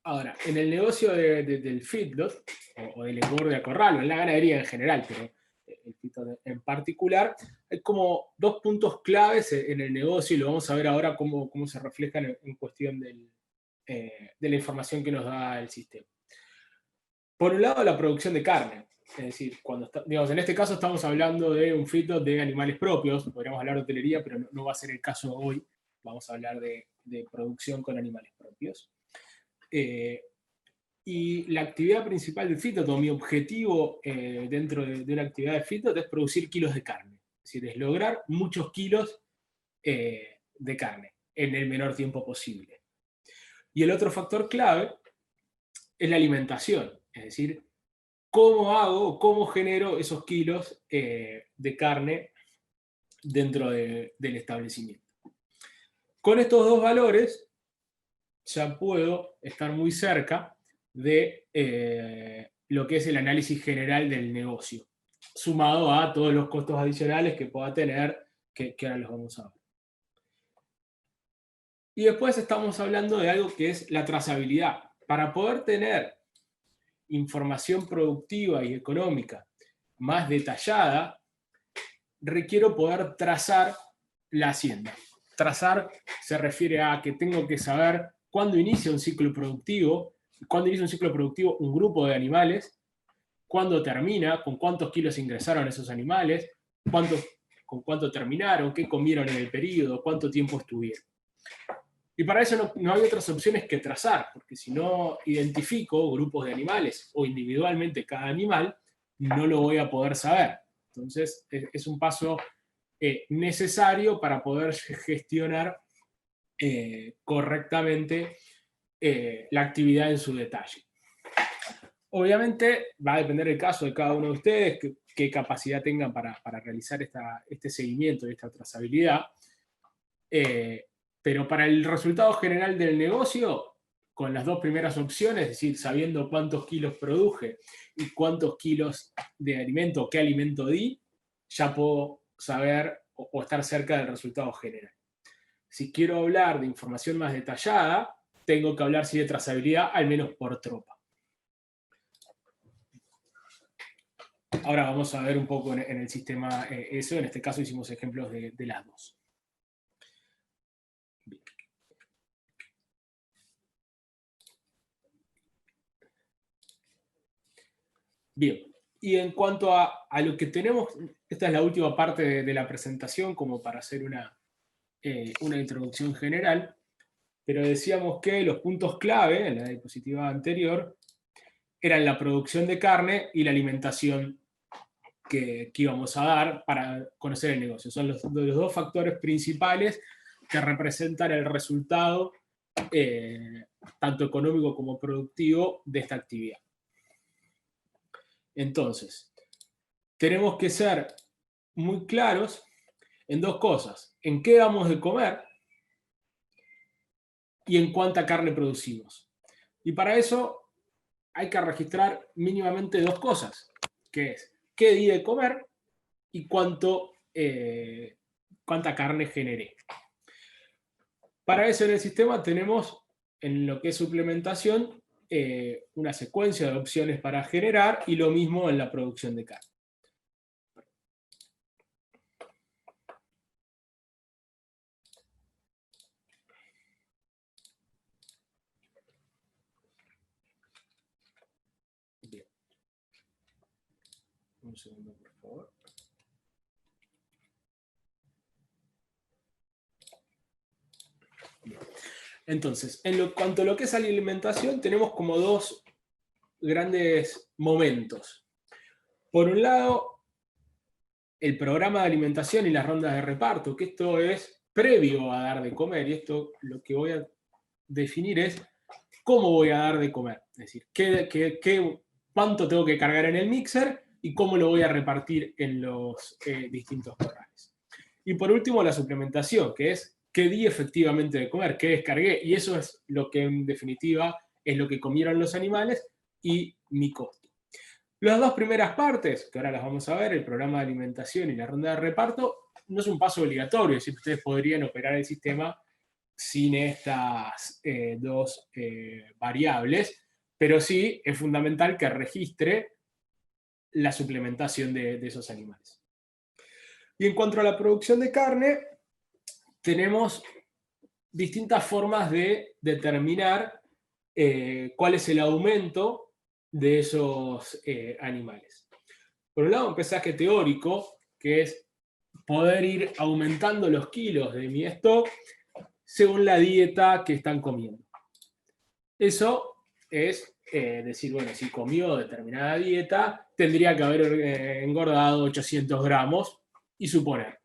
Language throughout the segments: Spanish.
Ahora, en el negocio del feedlot, o del engorde a corral, o en la ganadería en general, pero el feedlot en particular, hay como dos puntos claves en el negocio, y lo vamos a ver ahora cómo se reflejan en cuestión de la información que nos da el sistema. Por un lado, la producción de carne. Es decir, digamos, en este caso estamos hablando de un feedlot de animales propios, podríamos hablar de hotelería, pero no va a ser el caso hoy. Vamos a hablar de producción con animales propios. Y la actividad principal del feedlot, o mi objetivo dentro de una actividad de feedlot, es producir kilos de carne. Es decir, es lograr muchos kilos de carne en el menor tiempo posible. Y el otro factor clave es la alimentación. Es decir, cómo genero esos kilos de carne dentro del establecimiento. Con estos dos valores ya puedo estar muy cerca de lo que es el análisis general del negocio, sumado a todos los costos adicionales que pueda tener, que ahora los vamos a ver. Y después estamos hablando de algo que es la trazabilidad. Para poder tener información productiva y económica más detallada, requiero poder trazar la hacienda. Trazar se refiere a que tengo que saber cuándo inicia un ciclo productivo un grupo de animales, cuándo termina, con cuántos kilos ingresaron esos animales, con cuánto terminaron, qué comieron en el periodo, cuánto tiempo estuvieron. Y para eso no hay otras opciones que trazar, porque si no identifico grupos de animales o individualmente cada animal, no lo voy a poder saber. Entonces, es un paso necesario para poder gestionar correctamente la actividad en su detalle. Obviamente va a depender del caso de cada uno de ustedes, qué capacidad tengan para realizar este seguimiento y esta trazabilidad. Pero para el resultado general del negocio, con las dos primeras opciones, es decir, sabiendo cuántos kilos produje y cuántos kilos de alimento, qué alimento di, ya puedo saber o estar cerca del resultado general. Si quiero hablar de información más detallada, tengo que hablar sí de trazabilidad, al menos por tropa. Ahora vamos a ver un poco en el sistema eso. En este caso hicimos ejemplos de las dos. Bien, y en cuanto a lo que tenemos, esta es la última parte de la presentación como para hacer una introducción general, pero decíamos que los puntos clave en la diapositiva anterior eran la producción de carne y la alimentación que íbamos a dar para conocer el negocio. Son los dos factores principales que representan el resultado tanto económico como productivo de esta actividad. Entonces, tenemos que ser muy claros en dos cosas: en qué damos de comer y en cuánta carne producimos. Y para eso hay que registrar mínimamente dos cosas, que es qué di de comer y cuánta carne generé. Para eso en el sistema tenemos, en lo que es suplementación, una secuencia de opciones para generar, y lo mismo en la producción de carne. Bien. Un segundo, por favor. Bien. Entonces, en cuanto a lo que es alimentación, tenemos como dos grandes momentos. Por un lado, el programa de alimentación y las rondas de reparto, que esto es previo a dar de comer, y esto lo que voy a definir es cómo voy a dar de comer. Es decir, cuánto tengo que cargar en el mixer y cómo lo voy a repartir en los distintos corrales. Y por último, la suplementación, que es qué di efectivamente de comer, qué descargué, y eso es lo que en definitiva es lo que comieron los animales y mi costo. Las dos primeras partes, que ahora las vamos a ver, el programa de alimentación y la ronda de reparto, no es un paso obligatorio, es decir, ustedes podrían operar el sistema sin estas dos variables, pero sí es fundamental que registre la suplementación de esos animales. Y en cuanto a la producción de carne, tenemos distintas formas de determinar cuál es el aumento de esos animales. Por un lado, un pesaje teórico, que es poder ir aumentando los kilos de mi stock según la dieta que están comiendo. Eso es decir, bueno, si comió determinada dieta, tendría que haber engordado 800 gramos y suponer.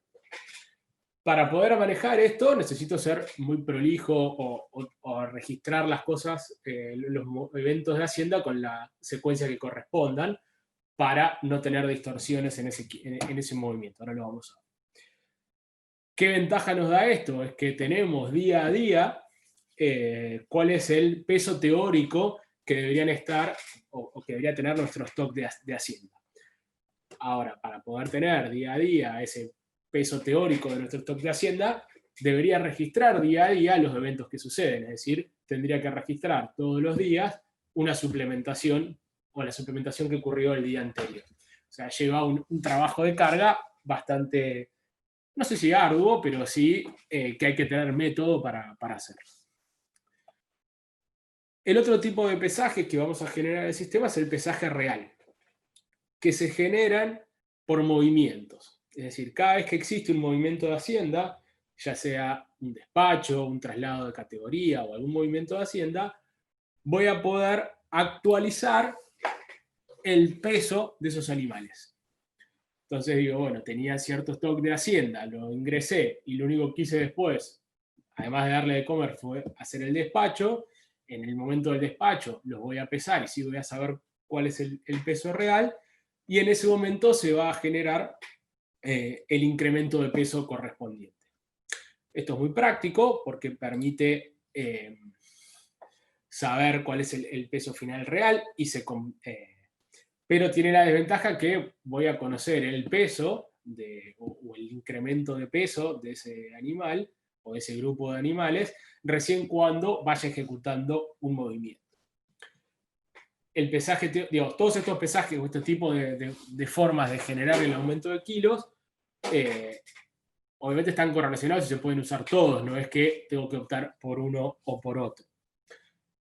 Para poder manejar esto necesito ser muy prolijo o registrar las cosas, los eventos de Hacienda con la secuencia que correspondan para no tener distorsiones en ese movimiento. Ahora lo vamos a ver. ¿Qué ventaja nos da esto? Es que tenemos día a día cuál es el peso teórico que deberían estar o que debería tener nuestro stock de Hacienda. Ahora, para poder tener día a día ese peso teórico de nuestro stock de Hacienda, debería registrar día a día los eventos que suceden, es decir, tendría que registrar todos los días una suplementación o la suplementación que ocurrió el día anterior. O sea, lleva un trabajo de carga bastante, no sé si arduo, pero sí que hay que tener método para hacerlo. El otro tipo de pesaje que vamos a generar en el sistema es el pesaje real, que se generan por movimientos. Es decir, cada vez que existe un movimiento de Hacienda, ya sea un despacho, un traslado de categoría o algún movimiento de Hacienda, voy a poder actualizar el peso de esos animales. Entonces digo, bueno, tenía cierto stock de Hacienda, lo ingresé y lo único que hice después, además de darle de comer, fue hacer el despacho. En el momento del despacho los voy a pesar y sí voy a saber cuál es el peso real, y en ese momento se va a generar el incremento de peso correspondiente. Esto es muy práctico porque permite saber cuál es el peso final real, pero tiene la desventaja que voy a conocer el peso o el incremento de peso de ese animal o de ese grupo de animales recién cuando vaya ejecutando un movimiento. El pesaje, digamos, todos estos pesajes o este tipo de formas de generar el aumento de kilos, obviamente están correlacionados y se pueden usar todos, no es que tengo que optar por uno o por otro.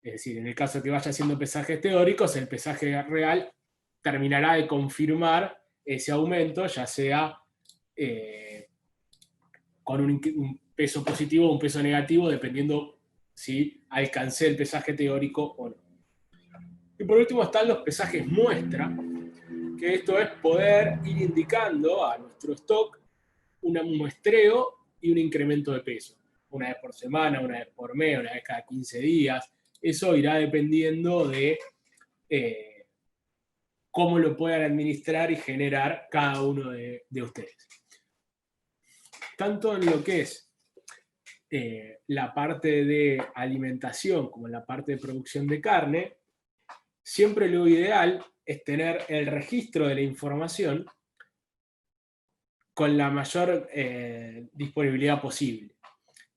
Es decir, en el caso de que vaya haciendo pesajes teóricos, el pesaje real terminará de confirmar ese aumento, ya sea con un peso positivo o un peso negativo, dependiendo si alcancé el pesaje teórico o no. Y por último están los pesajes muestra, que esto es poder ir indicando a nuestro stock un muestreo y un incremento de peso. Una vez por semana, una vez por mes, una vez cada 15 días. Eso irá dependiendo de cómo lo puedan administrar y generar cada uno de ustedes. Tanto en lo que es la parte de alimentación como en la parte de producción de carne, siempre lo ideal es tener el registro de la información con la mayor disponibilidad posible.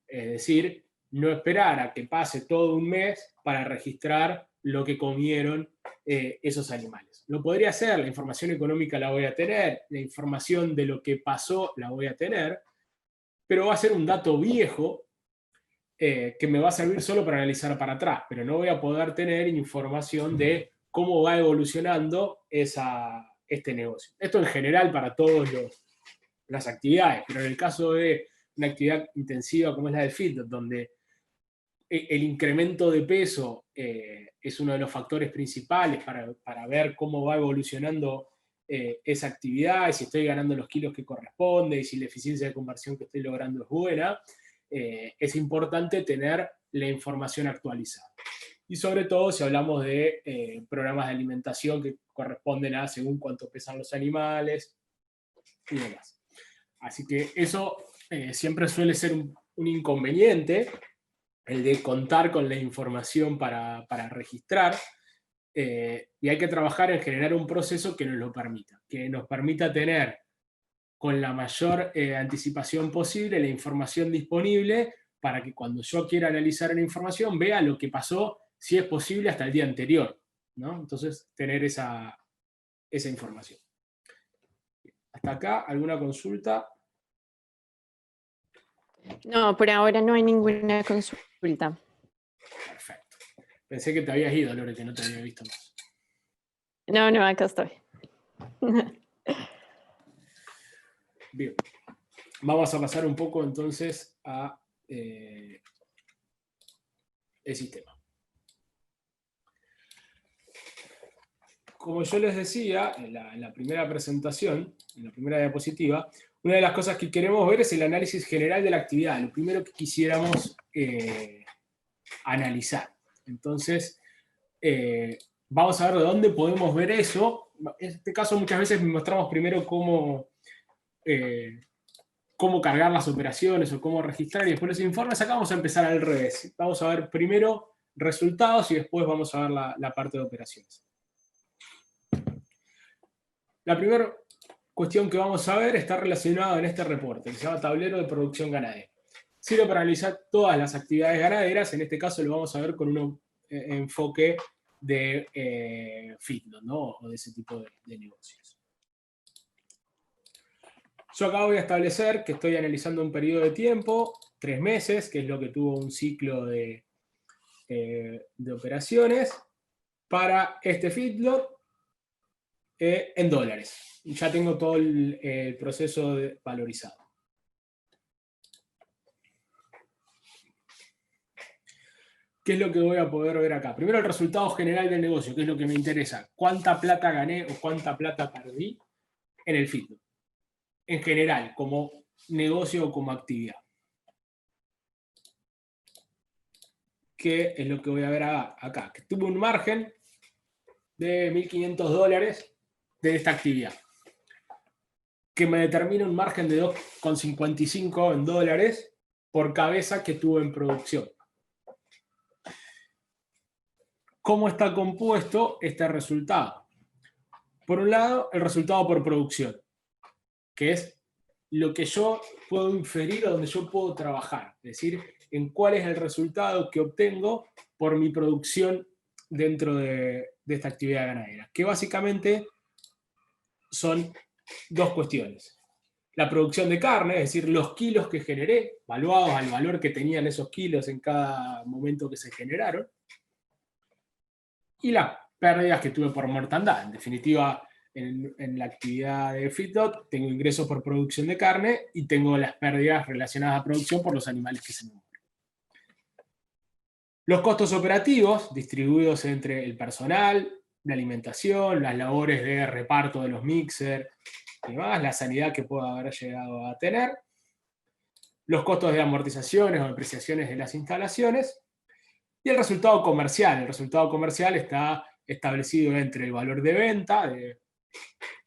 Es decir, no esperar a que pase todo un mes para registrar lo que comieron esos animales. Lo podría hacer, la información económica la voy a tener, la información de lo que pasó la voy a tener, pero va a ser un dato viejo que me va a servir solo para analizar para atrás, pero no voy a poder tener información de cómo va evolucionando este negocio. Esto en general para todas las actividades, pero en el caso de una actividad intensiva como es la del fitness, donde el incremento de peso es uno de los factores principales para ver cómo va evolucionando esa actividad, y si estoy ganando los kilos que corresponde, y si la eficiencia de conversión que estoy logrando es buena, es importante tener la información actualizada. Y sobre todo si hablamos de programas de alimentación que corresponden a según cuánto pesan los animales y demás. Así que eso siempre suele ser un inconveniente, el de contar con la información para registrar, y hay que trabajar en generar un proceso que nos permita tener con la mayor anticipación posible la información disponible para que cuando yo quiera analizar la información vea lo que pasó, si es posible, hasta el día anterior, ¿no? Entonces, tener esa información. Hasta acá, ¿alguna consulta? No, por ahora no hay ninguna consulta. Perfecto. Pensé que te habías ido, Lore, que no te había visto más. No, acá estoy. Bien. Vamos a pasar un poco entonces a el sistema. Como yo les decía en la primera presentación, en la primera diapositiva, una de las cosas que queremos ver es el análisis general de la actividad, lo primero que quisiéramos analizar. Entonces, vamos a ver de dónde podemos ver eso. En este caso, muchas veces mostramos primero cómo cargar las operaciones o cómo registrar y después los informes. Acá vamos a empezar al revés. Vamos a ver primero resultados y después vamos a ver la parte de operaciones. La primera cuestión que vamos a ver está relacionada en este reporte, que se llama Tablero de Producción Ganadera. Sirve para analizar todas las actividades ganaderas, en este caso lo vamos a ver con un enfoque de feedlot, ¿no? O de ese tipo de negocios. Yo acá voy a establecer que estoy analizando un periodo de tiempo, 3 meses, que es lo que tuvo un ciclo de operaciones, para este feedlot en dólares. Ya tengo todo el proceso valorizado. ¿Qué es lo que voy a poder ver acá? Primero el resultado general del negocio, que es lo que me interesa. ¿Cuánta plata gané o cuánta plata perdí en el feedlot? En general, como negocio o como actividad. ¿Qué es lo que voy a ver acá? Que tuve un margen de $1.500 de esta actividad, que me determina un margen de 2,55 en dólares por cabeza que tuve en producción. ¿Cómo está compuesto este resultado? Por un lado, el resultado por producción, que es lo que yo puedo inferir o donde yo puedo trabajar, es decir, en cuál es el resultado que obtengo por mi producción dentro de esta actividad ganadera, que básicamente son dos cuestiones. La producción de carne, es decir, los kilos que generé, valuados al valor que tenían esos kilos en cada momento que se generaron, y las pérdidas que tuve por mortandad. En definitiva, en la actividad de feedlot tengo ingresos por producción de carne y tengo las pérdidas relacionadas a producción por los animales que se me mueren. Los costos operativos distribuidos entre el personal, la alimentación, las labores de reparto de los mixers y demás, la sanidad que pueda haber llegado a tener, los costos de amortizaciones o depreciaciones de las instalaciones y el resultado comercial. El resultado comercial está establecido entre el valor de venta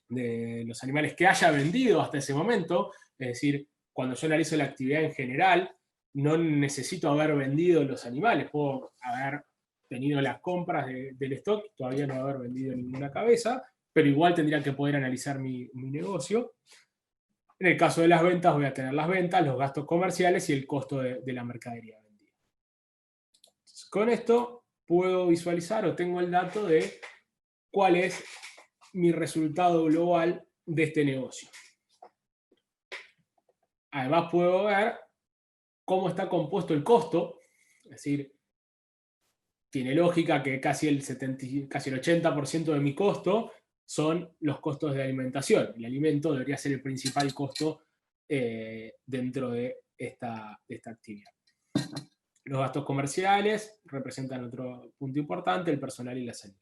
de los animales que haya vendido hasta ese momento, es decir, cuando yo analizo la actividad en general, no necesito haber vendido los animales, puedo haber tenido las compras del stock, todavía no haber vendido ninguna cabeza, pero igual tendría que poder analizar mi negocio. En el caso de las ventas, voy a tener las ventas, los gastos comerciales y el costo de la mercadería vendida. Entonces, con esto puedo visualizar o tengo el dato de cuál es mi resultado global de este negocio. Además puedo ver cómo está compuesto el costo, es decir, tiene lógica que casi el 80% de mi costo son los costos de alimentación. El alimento debería ser el principal costo dentro de esta actividad. Los gastos comerciales representan otro punto importante, el personal y la salida.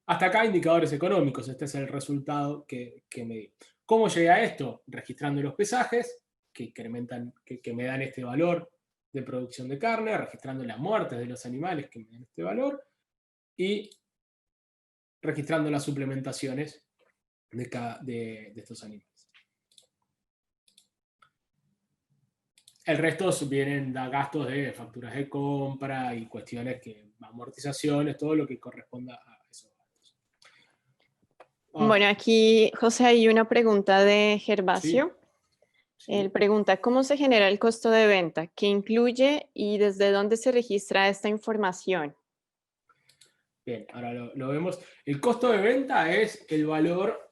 Hasta acá indicadores económicos, este es el resultado que me di. ¿Cómo llegué a esto? Registrando los pesajes, que incrementan, que me dan este valor de producción de carne, registrando las muertes de los animales que me dan este valor, y registrando las suplementaciones de estos animales. El resto vienen de gastos de facturas de compra y cuestiones que, amortizaciones, todo lo que corresponda a esos gastos. Bueno, aquí, José, hay una pregunta de Gervasio. Sí. Él pregunta, ¿cómo se genera el costo de venta? ¿Qué incluye y desde dónde se registra esta información? Bien, ahora lo vemos. El costo de venta es el valor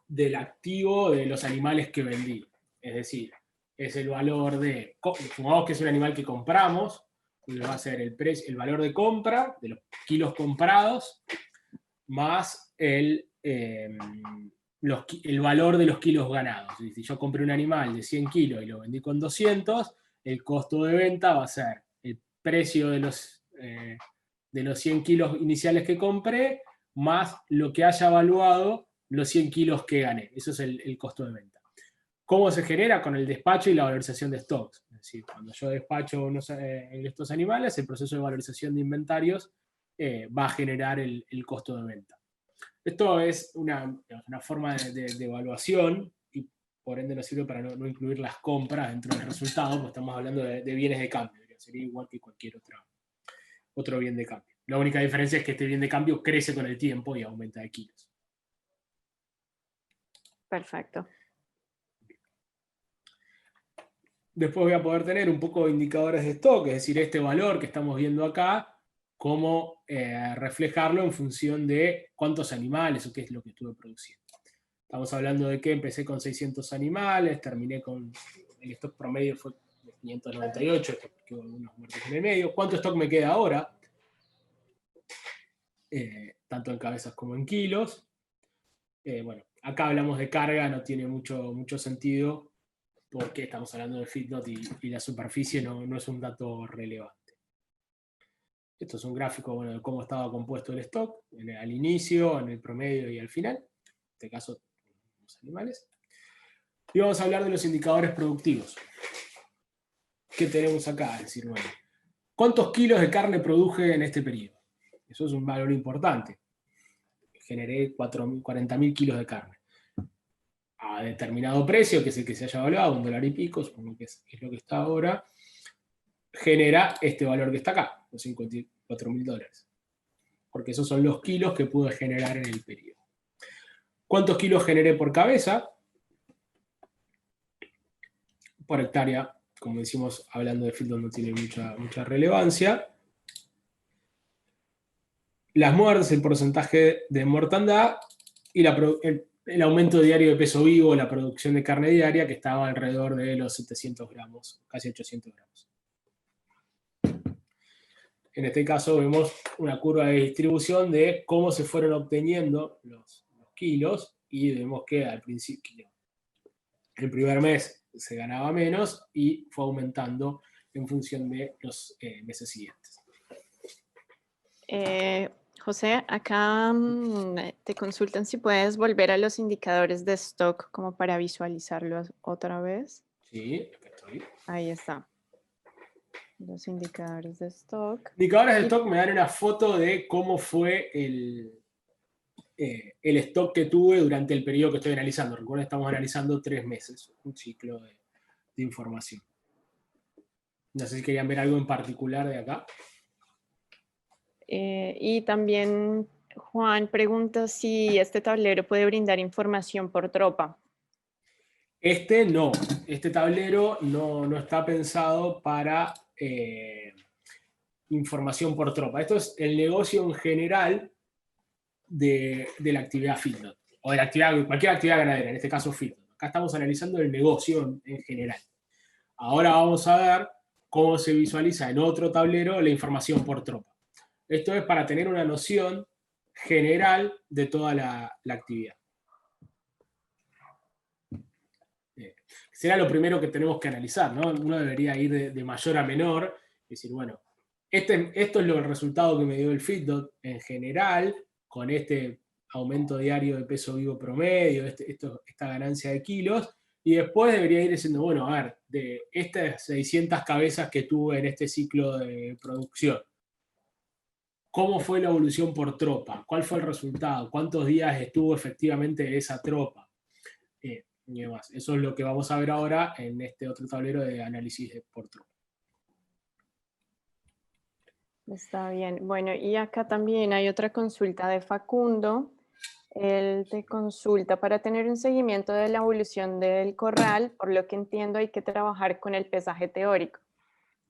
del activo de los animales que vendí. Es decir, es el valor de, supongamos que es un animal que compramos, va a ser el precio, el valor de compra de los kilos comprados más el valor de los kilos ganados. Si yo compré un animal de 100 kilos y lo vendí con 200, el costo de venta va a ser el precio de los 100 kilos iniciales que compré más lo que haya evaluado los 100 kilos que gané. Eso es el costo de venta. ¿Cómo se genera? Con el despacho y la valorización de stocks. Es decir, cuando yo despacho estos animales, el proceso de valorización de inventarios va a generar el costo de venta. Esto es una forma de evaluación y por ende nos sirve para no incluir las compras dentro del resultado, porque estamos hablando de bienes de cambio. Sería igual que cualquier otro bien de cambio. La única diferencia es que este bien de cambio crece con el tiempo y aumenta de kilos. Perfecto. Después voy a poder tener un poco de indicadores de stock, es decir, este valor que estamos viendo acá, cómo reflejarlo en función de cuántos animales o qué es lo que estuve produciendo. Estamos hablando de que empecé con 600 animales, terminé con el stock promedio fue de 598, quedó algunos muertos en el medio. ¿Cuánto stock me queda ahora? Tanto en cabezas como en kilos. Bueno, acá hablamos de carga, no tiene mucho sentido porque estamos hablando de feedlot y la superficie no es un dato relevante. Esto es un gráfico, bueno, de cómo estaba compuesto el stock, al inicio, en el promedio y al final. En este caso, los animales. Y vamos a hablar de los indicadores productivos. ¿Qué tenemos acá? Es decir, bueno, ¿cuántos kilos de carne produje en este periodo? Eso es un valor importante. Generé 40.000 kilos de carne. A determinado precio, que es el que se haya evaluado, $1 y pico, supongo que es lo que está ahora, genera este valor que está acá, los $54.000. Porque esos son los kilos que pude generar en el periodo. ¿Cuántos kilos generé por cabeza? Por hectárea, como decimos, hablando de feedlot no tiene mucha relevancia. Las muertes, el porcentaje de mortandad y el aumento diario de peso vivo, la producción de carne diaria, que estaba alrededor de los 700 gramos, casi 800 gramos. En este caso vemos una curva de distribución de cómo se fueron obteniendo los kilos y vemos que al principio, el primer mes se ganaba menos y fue aumentando en función de los meses siguientes. José, acá te consultan si puedes volver a los indicadores de stock como para visualizarlos otra vez. Sí, acá estoy. Ahí está. Los indicadores de stock. Indicadores de stock me dan una foto de cómo fue el stock que tuve durante el periodo que estoy analizando. Recuerden, estamos analizando 3 meses, un ciclo de información. No sé si querían ver algo en particular de acá. Y también Juan pregunta si este tablero puede brindar información por tropa. Este tablero no está pensado para información por tropa. Esto es el negocio en general de la actividad feedlot, o de cualquier actividad ganadera, en este caso feedlot. Acá estamos analizando el negocio en general. Ahora vamos a ver cómo se visualiza en otro tablero la información por tropa. Esto es para tener una noción general de toda la actividad. Será lo primero que tenemos que analizar, ¿no? Uno debería ir de mayor a menor, y decir, bueno, esto es el resultado que me dio el feedlot en general, con este aumento diario de peso vivo promedio, esta ganancia de kilos, y después debería ir diciendo, bueno, a ver, de estas 600 cabezas que tuve en este ciclo de producción, ¿cómo fue la evolución por tropa? ¿Cuál fue el resultado? ¿Cuántos días estuvo efectivamente esa tropa? Y demás. Eso es lo que vamos a ver ahora en este otro tablero de análisis por tropa. Está bien. Bueno, y acá también hay otra consulta de Facundo. Él te consulta para tener un seguimiento de la evolución del corral, por lo que entiendo hay que trabajar con el pesaje teórico.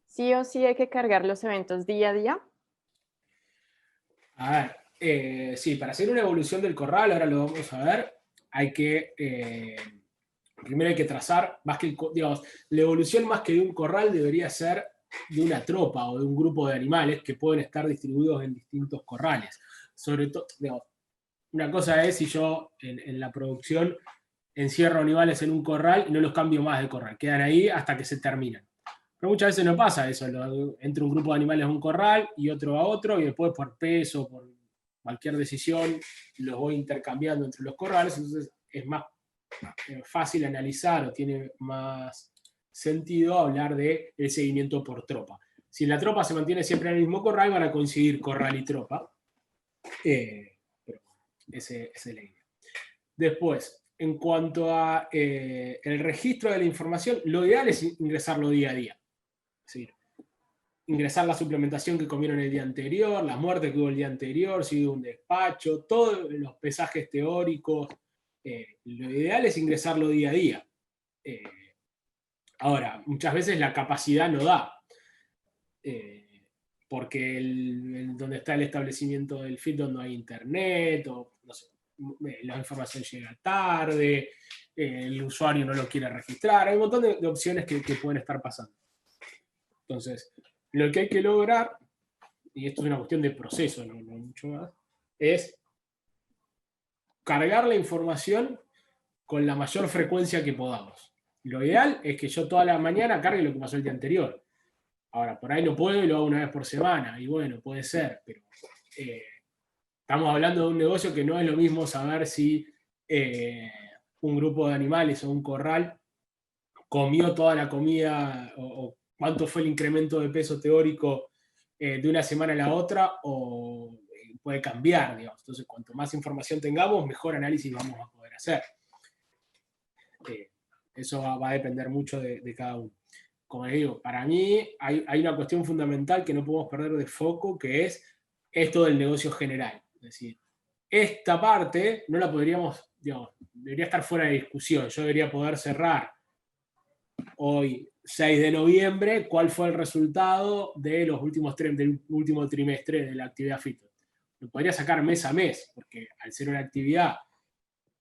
Sí o sí hay que cargar los eventos día a día. A ver, sí, para hacer una evolución del corral, ahora lo vamos a ver, hay que, primero hay que trazar, más que digamos, la evolución más que de un corral debería ser de una tropa o de un grupo de animales que pueden estar distribuidos en distintos corrales. Sobre todo, digamos, una cosa es si yo en la producción encierro animales en un corral y no los cambio más de corral, quedan ahí hasta que se terminan. Pero muchas veces no pasa eso, entra un grupo de animales a un corral y otro a otro, y después por peso, por cualquier decisión, los voy intercambiando entre los corrales, entonces es más fácil analizar o tiene más sentido hablar de el seguimiento por tropa. Si la tropa se mantiene siempre en el mismo corral, van a coincidir corral y tropa. Pero esa es la idea. Después, en cuanto a el registro de la información, lo ideal es ingresarlo día a día. Es decir, ingresar la suplementación que comieron el día anterior, las muertes que hubo el día anterior, si hubo un despacho, todos los pesajes teóricos. Lo ideal es ingresarlo día a día. Ahora, muchas veces la capacidad no da, porque donde está el establecimiento del feedlot no hay internet, o no sé, la información llega tarde, el usuario no lo quiere registrar, hay un montón de opciones que pueden estar pasando. Entonces, lo que hay que lograr, y esto es una cuestión de proceso, no mucho más, es cargar la información con la mayor frecuencia que podamos. Lo ideal es que yo toda la mañana cargue lo que pasó el día anterior. Ahora, por ahí no puedo y lo hago una vez por semana, y bueno, puede ser, pero estamos hablando de un negocio que no es lo mismo saber si un grupo de animales o un corral comió toda la comida o cuánto fue el incremento de peso teórico de una semana a la otra, o puede cambiar, digamos. Entonces, cuanto más información tengamos, mejor análisis vamos a poder hacer. Eso va a depender mucho de cada uno. Como les digo, para mí hay una cuestión fundamental que no podemos perder de foco, que es esto del negocio general. Es decir, esta parte no la podríamos, digamos, debería estar fuera de discusión. Yo debería poder cerrar hoy, 6 de noviembre, cuál fue el resultado de los del último trimestre de la actividad fito. Lo podría sacar mes a mes, porque al ser una actividad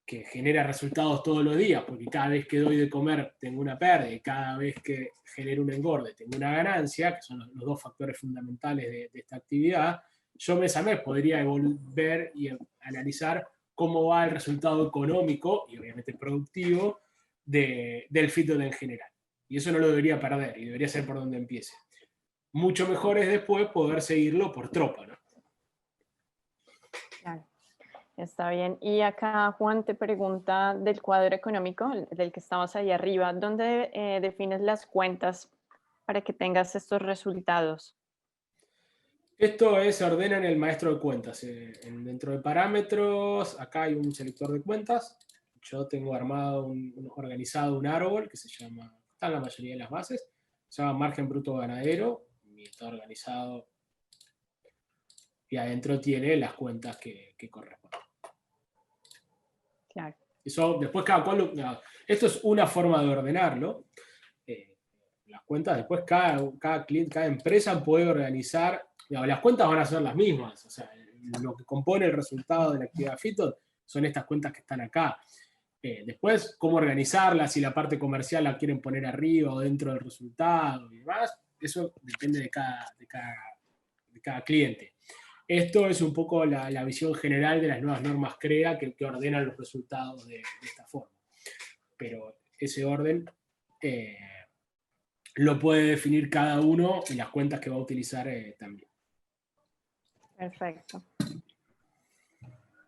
que genera resultados todos los días, porque cada vez que doy de comer tengo una pérdida, y cada vez que genero un engorde tengo una ganancia, que son los dos factores fundamentales de esta actividad, yo mes a mes podría volver y analizar cómo va el resultado económico y obviamente productivo del feedlot en general. Y eso no lo debería perder, y debería ser por donde empiece. Mucho mejor es después poder seguirlo por tropa, ¿no? Claro, está bien. Y acá Juan te pregunta del cuadro económico, del que estamos ahí arriba, ¿dónde defines las cuentas para que tengas estos resultados? Esto se ordena en el maestro de cuentas. Dentro de parámetros, acá hay un selector de cuentas. Yo tengo armado, organizado un árbol que se llama, está en la mayoría de las bases, se llama margen bruto ganadero, y está organizado, y adentro tiene las cuentas que corresponden. Claro. Eso, después cada cual, esto es una forma de ordenarlo. Las cuentas, después cada cliente, cada empresa puede organizar, las cuentas van a ser las mismas, o sea, lo que compone el resultado de la actividad fito son estas cuentas que están acá. Después, cómo organizarlas, si la parte comercial la quieren poner arriba o dentro del resultado y demás, eso depende de cada cliente. Esto es un poco la visión general de las nuevas normas CREA que ordenan los resultados de esta forma. Pero ese orden lo puede definir cada uno y las cuentas que va a utilizar también. Perfecto.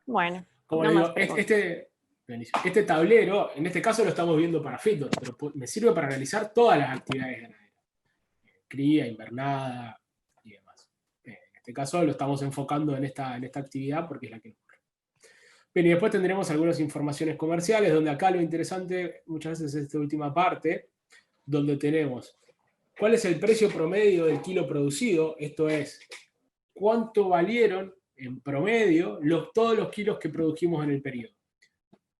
Bueno. Como le digo, este tablero, en este caso lo estamos viendo para feedlot, pero me sirve para analizar todas las actividades ganaderas. Cría, invernada y demás. En este caso lo estamos enfocando en esta actividad porque es la que nos ocurre. Bien, y después tendremos algunas informaciones comerciales, donde acá lo interesante muchas veces es esta última parte, donde tenemos cuál es el precio promedio del kilo producido, esto es, cuánto valieron en promedio todos los kilos que produjimos en el periodo.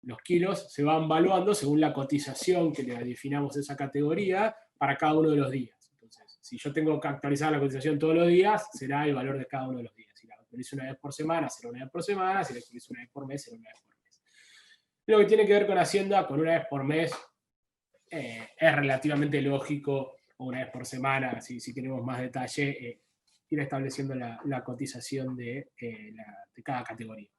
Los kilos se van valuando según la cotización que le definamos a esa categoría para cada uno de los días. Entonces, si yo tengo que actualizar la cotización todos los días, será el valor de cada uno de los días. Si la actualizo una vez por semana, será una vez por semana. Si la actualizo una vez por mes, será una vez por mes. Lo que tiene que ver con Hacienda, con una vez por mes, es relativamente lógico, o una vez por semana, si queremos más detalle, ir estableciendo la cotización de cada categoría.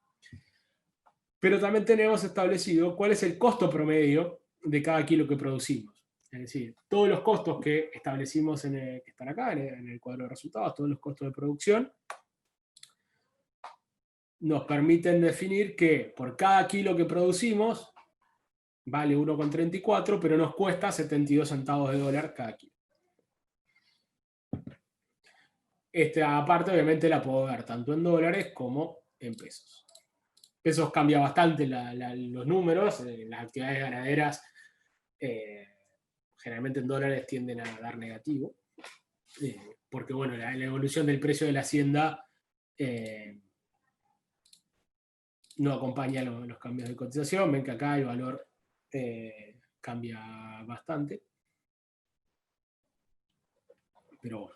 Pero también tenemos establecido cuál es el costo promedio de cada kilo que producimos. Es decir, todos los costos que establecimos que están acá en el cuadro de resultados, todos los costos de producción, nos permiten definir que por cada kilo que producimos vale 1,34, pero nos cuesta 72 centavos de dólar cada kilo. Esta parte obviamente la puedo ver tanto en dólares como en pesos. Pesos cambia bastante los números, las actividades ganaderas generalmente en dólares tienden a dar negativo, porque bueno, la evolución del precio de la hacienda no acompaña los cambios de cotización. Ven que acá el valor cambia bastante, pero bueno,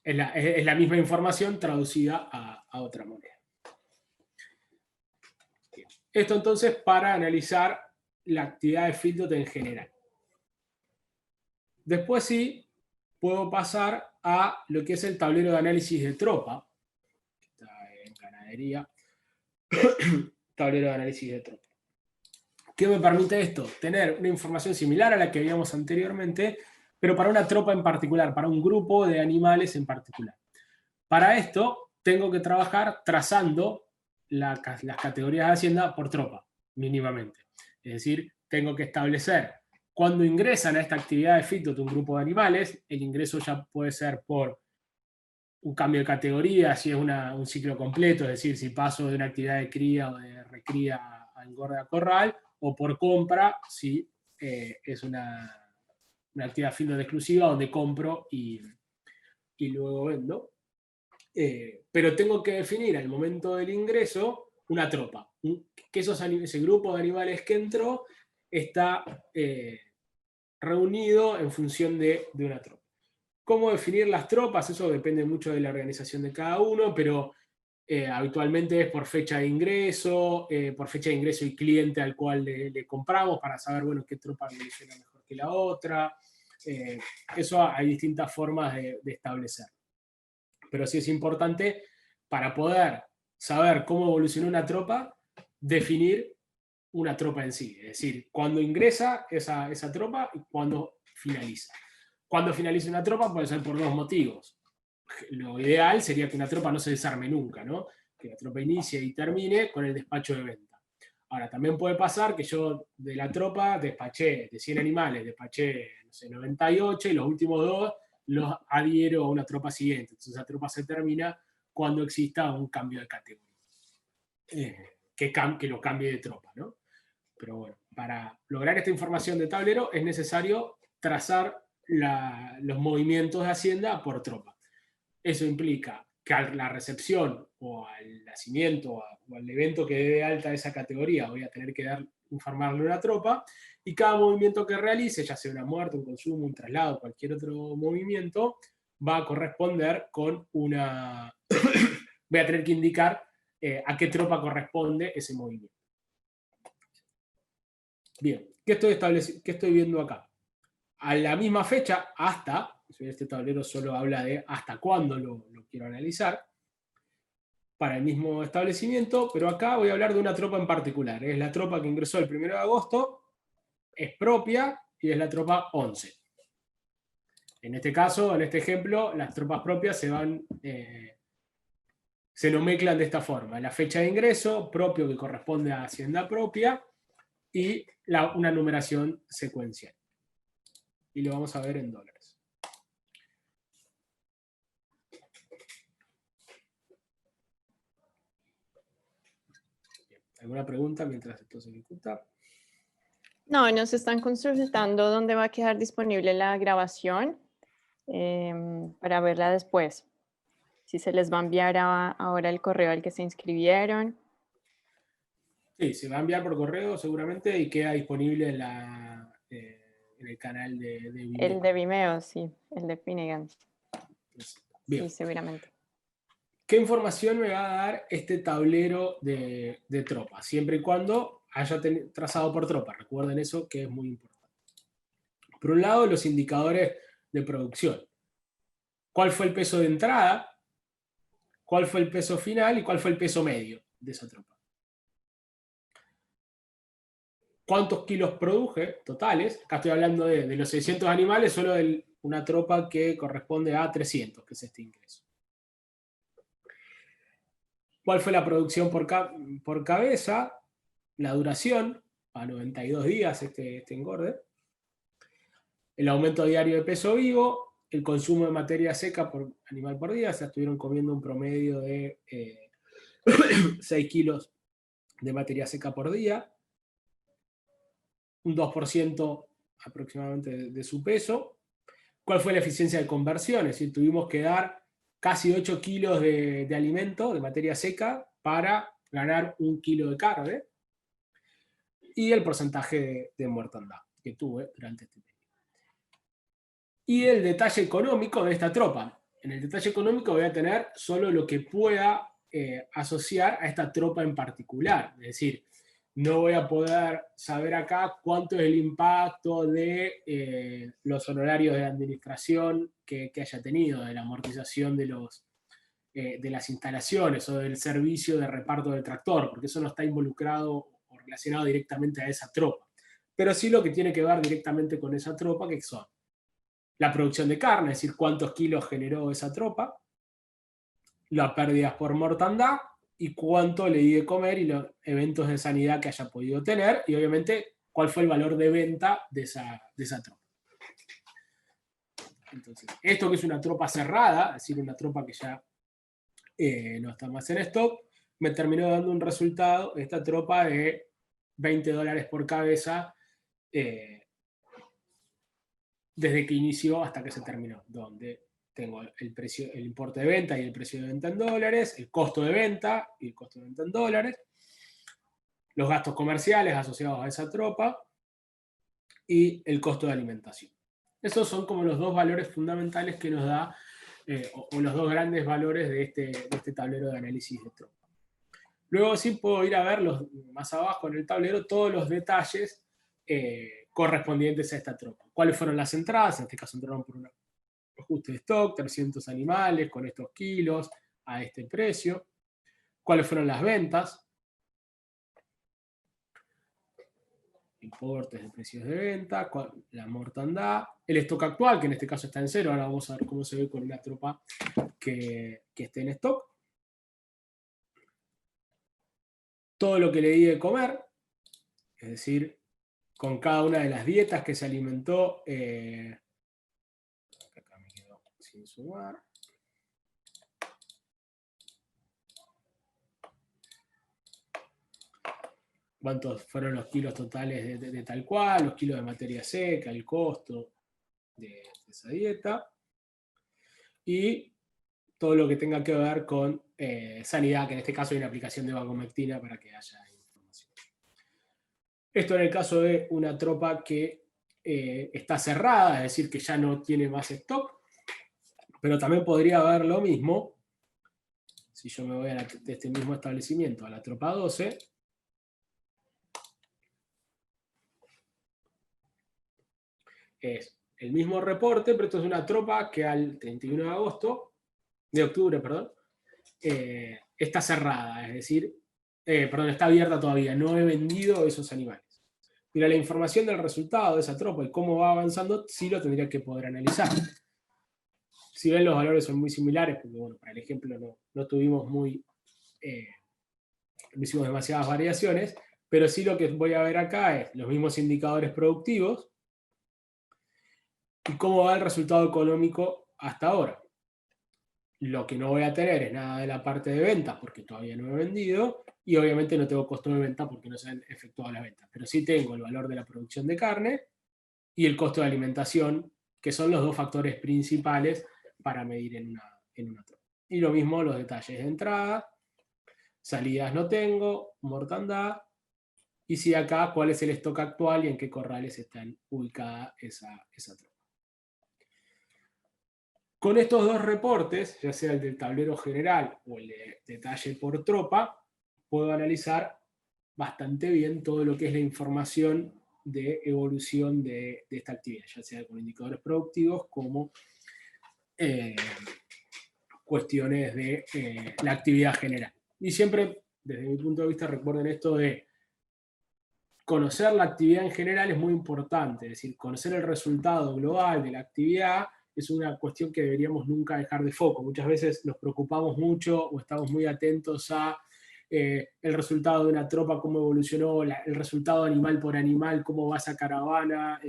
es la misma información traducida a otra moneda. Bien. Esto entonces para analizar la actividad de Feedlot en general. Después sí, puedo pasar a lo que es el tablero de análisis de tropa, que está en ganadería, tablero de análisis de tropa. ¿Qué me permite esto? Tener una información similar a la que veíamos anteriormente, pero para una tropa en particular, para un grupo de animales en particular. Para esto, tengo que trabajar trazando las categorías de Hacienda por tropa, mínimamente. Es decir, tengo que establecer cuando ingresan a esta actividad de Feedlot un grupo de animales. El ingreso ya puede ser por un cambio de categoría, si es un ciclo completo, es decir, si paso de una actividad de cría o de recría a engorde a corral, o por compra, si es una actividad Feedlot exclusiva donde compro y luego vendo. Pero tengo que definir al momento del ingreso una tropa, que ese grupo de animales que entró está reunido en función de una tropa. ¿Cómo definir las tropas? Eso depende mucho de la organización de cada uno, pero habitualmente es por fecha de ingreso y cliente al cual le compramos para saber, bueno, qué tropa evoluciona mejor que la otra. Eso hay distintas formas de establecer. Pero sí es importante, para poder saber cómo evoluciona una tropa, definir una tropa en sí. Es decir, cuándo ingresa esa tropa y cuándo finaliza. Cuando finaliza una tropa puede ser por dos motivos. Lo ideal sería que una tropa no se desarme nunca, ¿no? Que la tropa inicie y termine con el despacho de venta. Ahora, también puede pasar que yo de la tropa despaché de 100 animales, despaché, no sé, 98, y los últimos 2 los adhiero a una tropa siguiente. Entonces esa tropa se termina cuando exista un cambio de categoría. Que lo cambie de tropa, ¿no? Pero bueno, para lograr esta información de tablero es necesario trazar los movimientos de Hacienda por tropa. Eso implica que a la recepción o al nacimiento o al evento que dé de alta esa categoría voy a tener que informarle a una tropa, y cada movimiento que realice, ya sea una muerte, un consumo, un traslado, cualquier otro movimiento, va a corresponder con una... voy a tener que indicar a qué tropa corresponde ese movimiento. Bien, ¿qué estoy viendo acá? A la misma fecha, hasta, este tablero solo habla de hasta cuándo lo quiero analizar, para el mismo establecimiento, pero acá voy a hablar de una tropa en particular. Es la tropa que ingresó el 1 de agosto, es propia y es la tropa 11. En este caso, en este ejemplo, las tropas propias se lo mezclan de esta forma. La fecha de ingreso, propio, que corresponde a Hacienda propia, y una numeración secuencial. Y lo vamos a ver en dólares. ¿Alguna pregunta mientras esto se ejecuta? No, nos están consultando dónde va a quedar disponible la grabación para verla después. Si se les va a enviar ahora el correo al que se inscribieron. Sí, se va a enviar por correo seguramente y queda disponible en el canal de El Vimeo. de Vimeo, sí, el de Finnegan. Bien. Sí, seguramente. ¿Qué información me va a dar este tablero de tropa? Siempre y cuando haya trazado por tropa. Recuerden eso, que es muy importante. Por un lado, los indicadores de producción. ¿Cuál fue el peso de entrada? ¿Cuál fue el peso final? ¿Y cuál fue el peso medio de esa tropa? ¿Cuántos kilos produje totales? Acá estoy hablando de los 600 animales, solo de una tropa que corresponde a 300, que es este ingreso. ¿Cuál fue la producción por cabeza? La duración, a 92 días este engorde. El aumento diario de peso vivo, el consumo de materia seca por animal por día, se estuvieron comiendo un promedio de 6 kilos de materia seca por día, un 2% aproximadamente de su peso. ¿Cuál fue la eficiencia de conversión? Es decir, tuvimos que dar casi 8 kilos de alimento, de materia seca, para ganar 1 kilo de carne. Y el porcentaje de mortandad que tuve durante este periodo. Y el detalle económico de esta tropa. En el detalle económico voy a tener solo lo que pueda asociar a esta tropa en particular. Es decir, no voy a poder saber acá cuánto es el impacto de los honorarios de administración que haya tenido, de la amortización de las instalaciones o del servicio de reparto del tractor, porque eso no está involucrado o relacionado directamente a esa tropa. Pero sí lo que tiene que ver directamente con esa tropa, que son la producción de carne, es decir, cuántos kilos generó esa tropa, las pérdidas por mortandad y cuánto le di de comer y los eventos de sanidad que haya podido tener, y obviamente cuál fue el valor de venta de esa tropa. Entonces, esto que es una tropa cerrada, es decir, una tropa que ya no está más en stock, me terminó dando un resultado, esta tropa de $20 por cabeza, desde que inició hasta que se terminó, donde tengo el precio, el importe de venta y el precio de venta en dólares, el costo de venta y el costo de venta en dólares, los gastos comerciales asociados a esa tropa y el costo de alimentación. Esos son como los dos valores fundamentales que nos da, o los dos grandes valores de este tablero de análisis de tropa. Luego sí puedo ir a ver más abajo en el tablero todos los detalles correspondientes a esta tropa. ¿Cuáles fueron las entradas? En este caso entraron por un ajuste de stock, 300 animales con estos kilos a este precio. ¿Cuáles fueron las ventas? Importes de precios de venta, la mortandad, el stock actual, que en este caso está en cero. Ahora vamos a ver cómo se ve con una tropa que esté en stock. Todo lo que le di de comer, es decir, con cada una de las dietas que se alimentó, acá me quedo sin sumar. Cuántos fueron los kilos totales de tal cual, los kilos de materia seca, el costo de esa dieta, y todo lo que tenga que ver con sanidad, que en este caso hay una aplicación de vancomectina para que haya información. Esto en el caso de una tropa que está cerrada, es decir, que ya no tiene más stock, pero también podría haber lo mismo, si yo me voy de este mismo establecimiento a la tropa 12, es el mismo reporte, pero esto es una tropa que al 31 de octubre, está cerrada, es decir, está abierta todavía, no he vendido esos animales. Pero la información del resultado de esa tropa y cómo va avanzando, sí lo tendría que poder analizar. Si ven, los valores son muy similares, porque bueno, para el ejemplo no tuvimos no hicimos demasiadas variaciones, pero sí lo que voy a ver acá es los mismos indicadores productivos y cómo va el resultado económico hasta ahora. Lo que no voy a tener es nada de la parte de ventas porque todavía no he vendido, y obviamente no tengo costo de venta porque no se han efectuado las ventas, pero sí tengo el valor de la producción de carne y el costo de alimentación, que son los dos factores principales para medir en una tropa. Y lo mismo los detalles de entrada, salidas no tengo, mortandad, y si acá cuál es el stock actual y en qué corrales están ubicada esa tropa. Con estos dos reportes, ya sea el del tablero general o el de detalle por tropa, puedo analizar bastante bien todo lo que es la información de evolución de esta actividad, ya sea con indicadores productivos como cuestiones de la actividad general. Y siempre, desde mi punto de vista, recuerden esto de conocer la actividad en general es muy importante, es decir, conocer el resultado global de la actividad es una cuestión que deberíamos nunca dejar de foco. Muchas veces nos preocupamos mucho o estamos muy atentos a el resultado de una tropa, cómo evolucionó, el resultado animal por animal, cómo va esa caravana,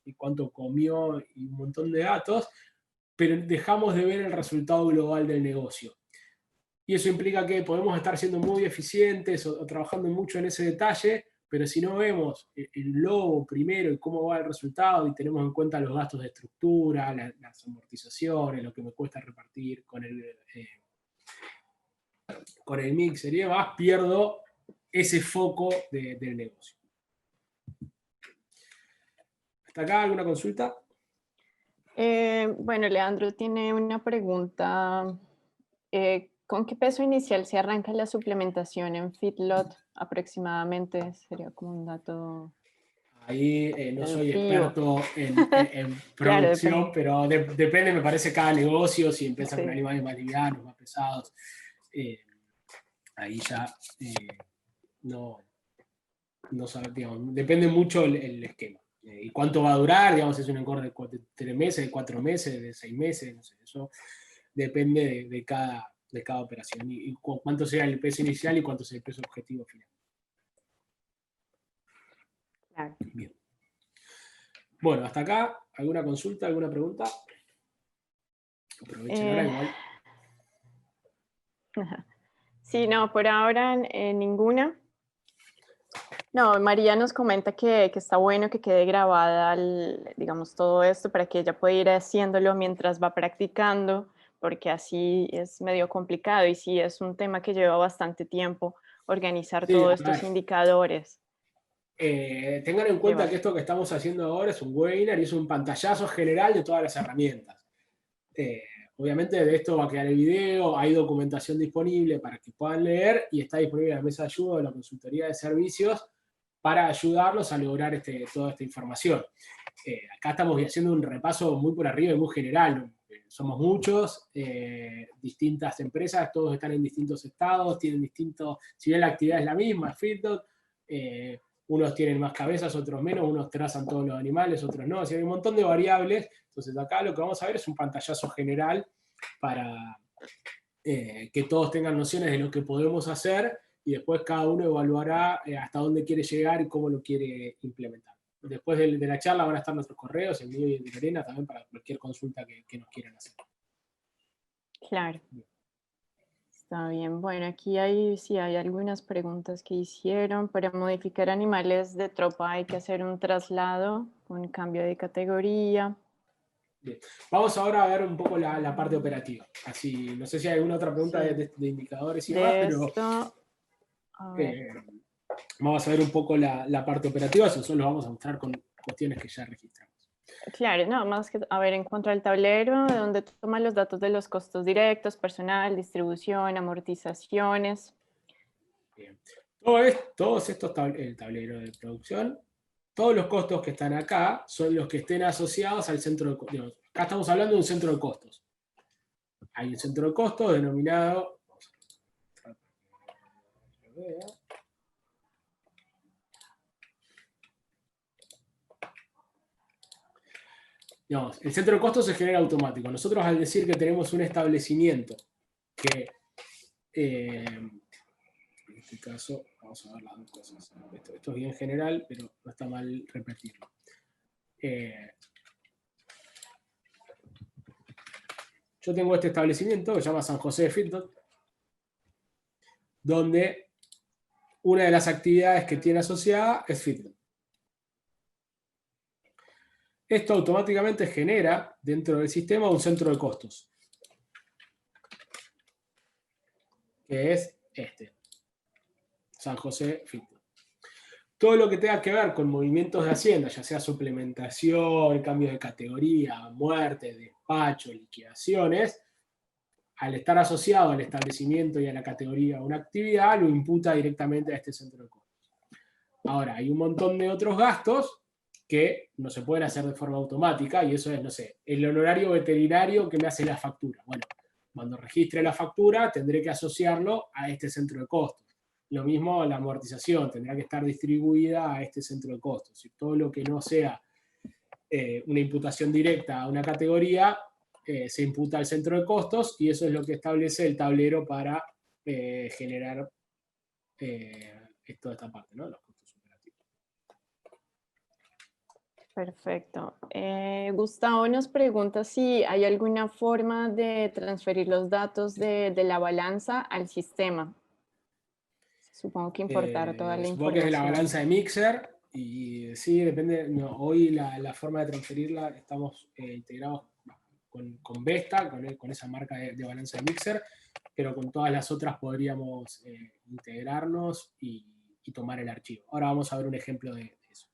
y cuánto comió, y un montón de datos, pero dejamos de ver el resultado global del negocio. Y eso implica que podemos estar siendo muy eficientes o trabajando mucho en ese detalle, pero si no vemos el logo primero y cómo va el resultado y tenemos en cuenta los gastos de estructura, las amortizaciones, lo que me cuesta repartir con el mixer y demás, pierdo ese foco del negocio. ¿Hasta acá alguna consulta? Bueno, Leandro tiene una pregunta. ¿Con qué peso inicial se arranca la suplementación en feedlot aproximadamente? Sería como un dato Ahí no soy deductivo. experto en Claro, producción, depende. pero depende, me parece, cada negocio, si empieza con Sí, animales más livianos, más pesados. Ahí ya no sabe, digamos, depende mucho el esquema. Y cuánto va a durar, digamos, es un engorde de 3 meses, de 4 meses, de 6 meses, no sé, eso depende de cada operación. Y cuánto sea el peso inicial y cuánto sea el peso objetivo final. claro. Bien. Bueno, hasta acá, ¿alguna consulta, alguna pregunta? Aprovechen ahora igual. Sí, no, por ahora ninguna. No, María nos comenta que está bueno que quede grabada, digamos, todo esto para que ella pueda ir haciéndolo mientras va practicando, porque así es medio complicado y sí es un tema que lleva bastante tiempo organizar Sí, todos a estos ver. indicadores. Tengan en cuenta Lleva. que esto que estamos haciendo ahora es un webinar y es un pantallazo general de todas las herramientas. Obviamente de esto va a quedar el video, hay documentación disponible para que puedan leer y está disponible la mesa de ayuda de la consultoría de servicios para ayudarlos a lograr toda esta información. Acá estamos haciendo un repaso muy por arriba y muy general. Somos muchos, distintas empresas, todos están en distintos estados, tienen distintos, si bien la actividad es la misma, feedlot, unos tienen más cabezas, otros menos, unos trazan todos los animales, otros no, hay un montón de variables. Entonces acá lo que vamos a ver es un pantallazo general para que todos tengan nociones de lo que podemos hacer y después cada uno evaluará hasta dónde quiere llegar y cómo lo quiere implementar. Después de la charla van a estar nuestros correos, el mío y el de Lorena, también para cualquier consulta que nos quieran hacer. Claro. Está bien. Bueno, aquí sí hay algunas preguntas que hicieron. Para modificar animales de tropa hay que hacer un traslado con cambio de categoría. Bien. Vamos ahora a ver un poco la parte operativa. Así, no sé si hay alguna otra pregunta Sí. de indicadores y demás, De pero esto, a ver. vamos a ver un poco la parte operativa, eso solo vamos a mostrar con cuestiones que ya registramos. Claro, no, más que, a ver, en cuanto al tablero, de donde toma los datos de los costos directos, personal, distribución, amortizaciones. Bien. Todos estos el tablero de producción, todos los costos que están acá son los que estén asociados al centro de costos. Acá estamos hablando de un centro de costos. Hay un centro de costos denominado, digamos, el centro de costos se genera automático. Nosotros al decir que tenemos un establecimiento que, en este caso, vamos a ver las dos cosas. Esto es bien general, pero no está mal repetirlo. Yo tengo este establecimiento que se llama San José de Feedlot, donde una de las actividades que tiene asociada es feedlot. Esto automáticamente genera dentro del sistema un centro de costos. que es este, San José Ficta. Todo lo que tenga que ver con movimientos de Hacienda, ya sea suplementación, cambio de categoría, muerte, despacho, liquidaciones, al estar asociado al establecimiento y a la categoría de una actividad, lo imputa directamente a este centro de costos. Ahora, hay un montón de otros gastos que no se pueden hacer de forma automática, y eso es, no sé, el honorario veterinario que me hace la factura. Bueno, cuando registre la factura, tendré que asociarlo a este centro de costos. Lo mismo la amortización, tendrá que estar distribuida a este centro de costos. Y todo lo que no sea una imputación directa a una categoría, se imputa al centro de costos, y eso es lo que establece el tablero para generar toda esta parte, ¿no? Los costos operativos. Perfecto. Gustavo nos pregunta si hay alguna forma de transferir los datos de la balanza al sistema. Supongo que importar toda la Supongo que es de la información. balanza de Mixer, y sí, depende. No, hoy la forma de transferirla, estamos integrados con Vesta, con esa marca de balanza de Mixer, pero con todas las otras podríamos integrarnos y tomar el archivo. Ahora vamos a ver un ejemplo de eso.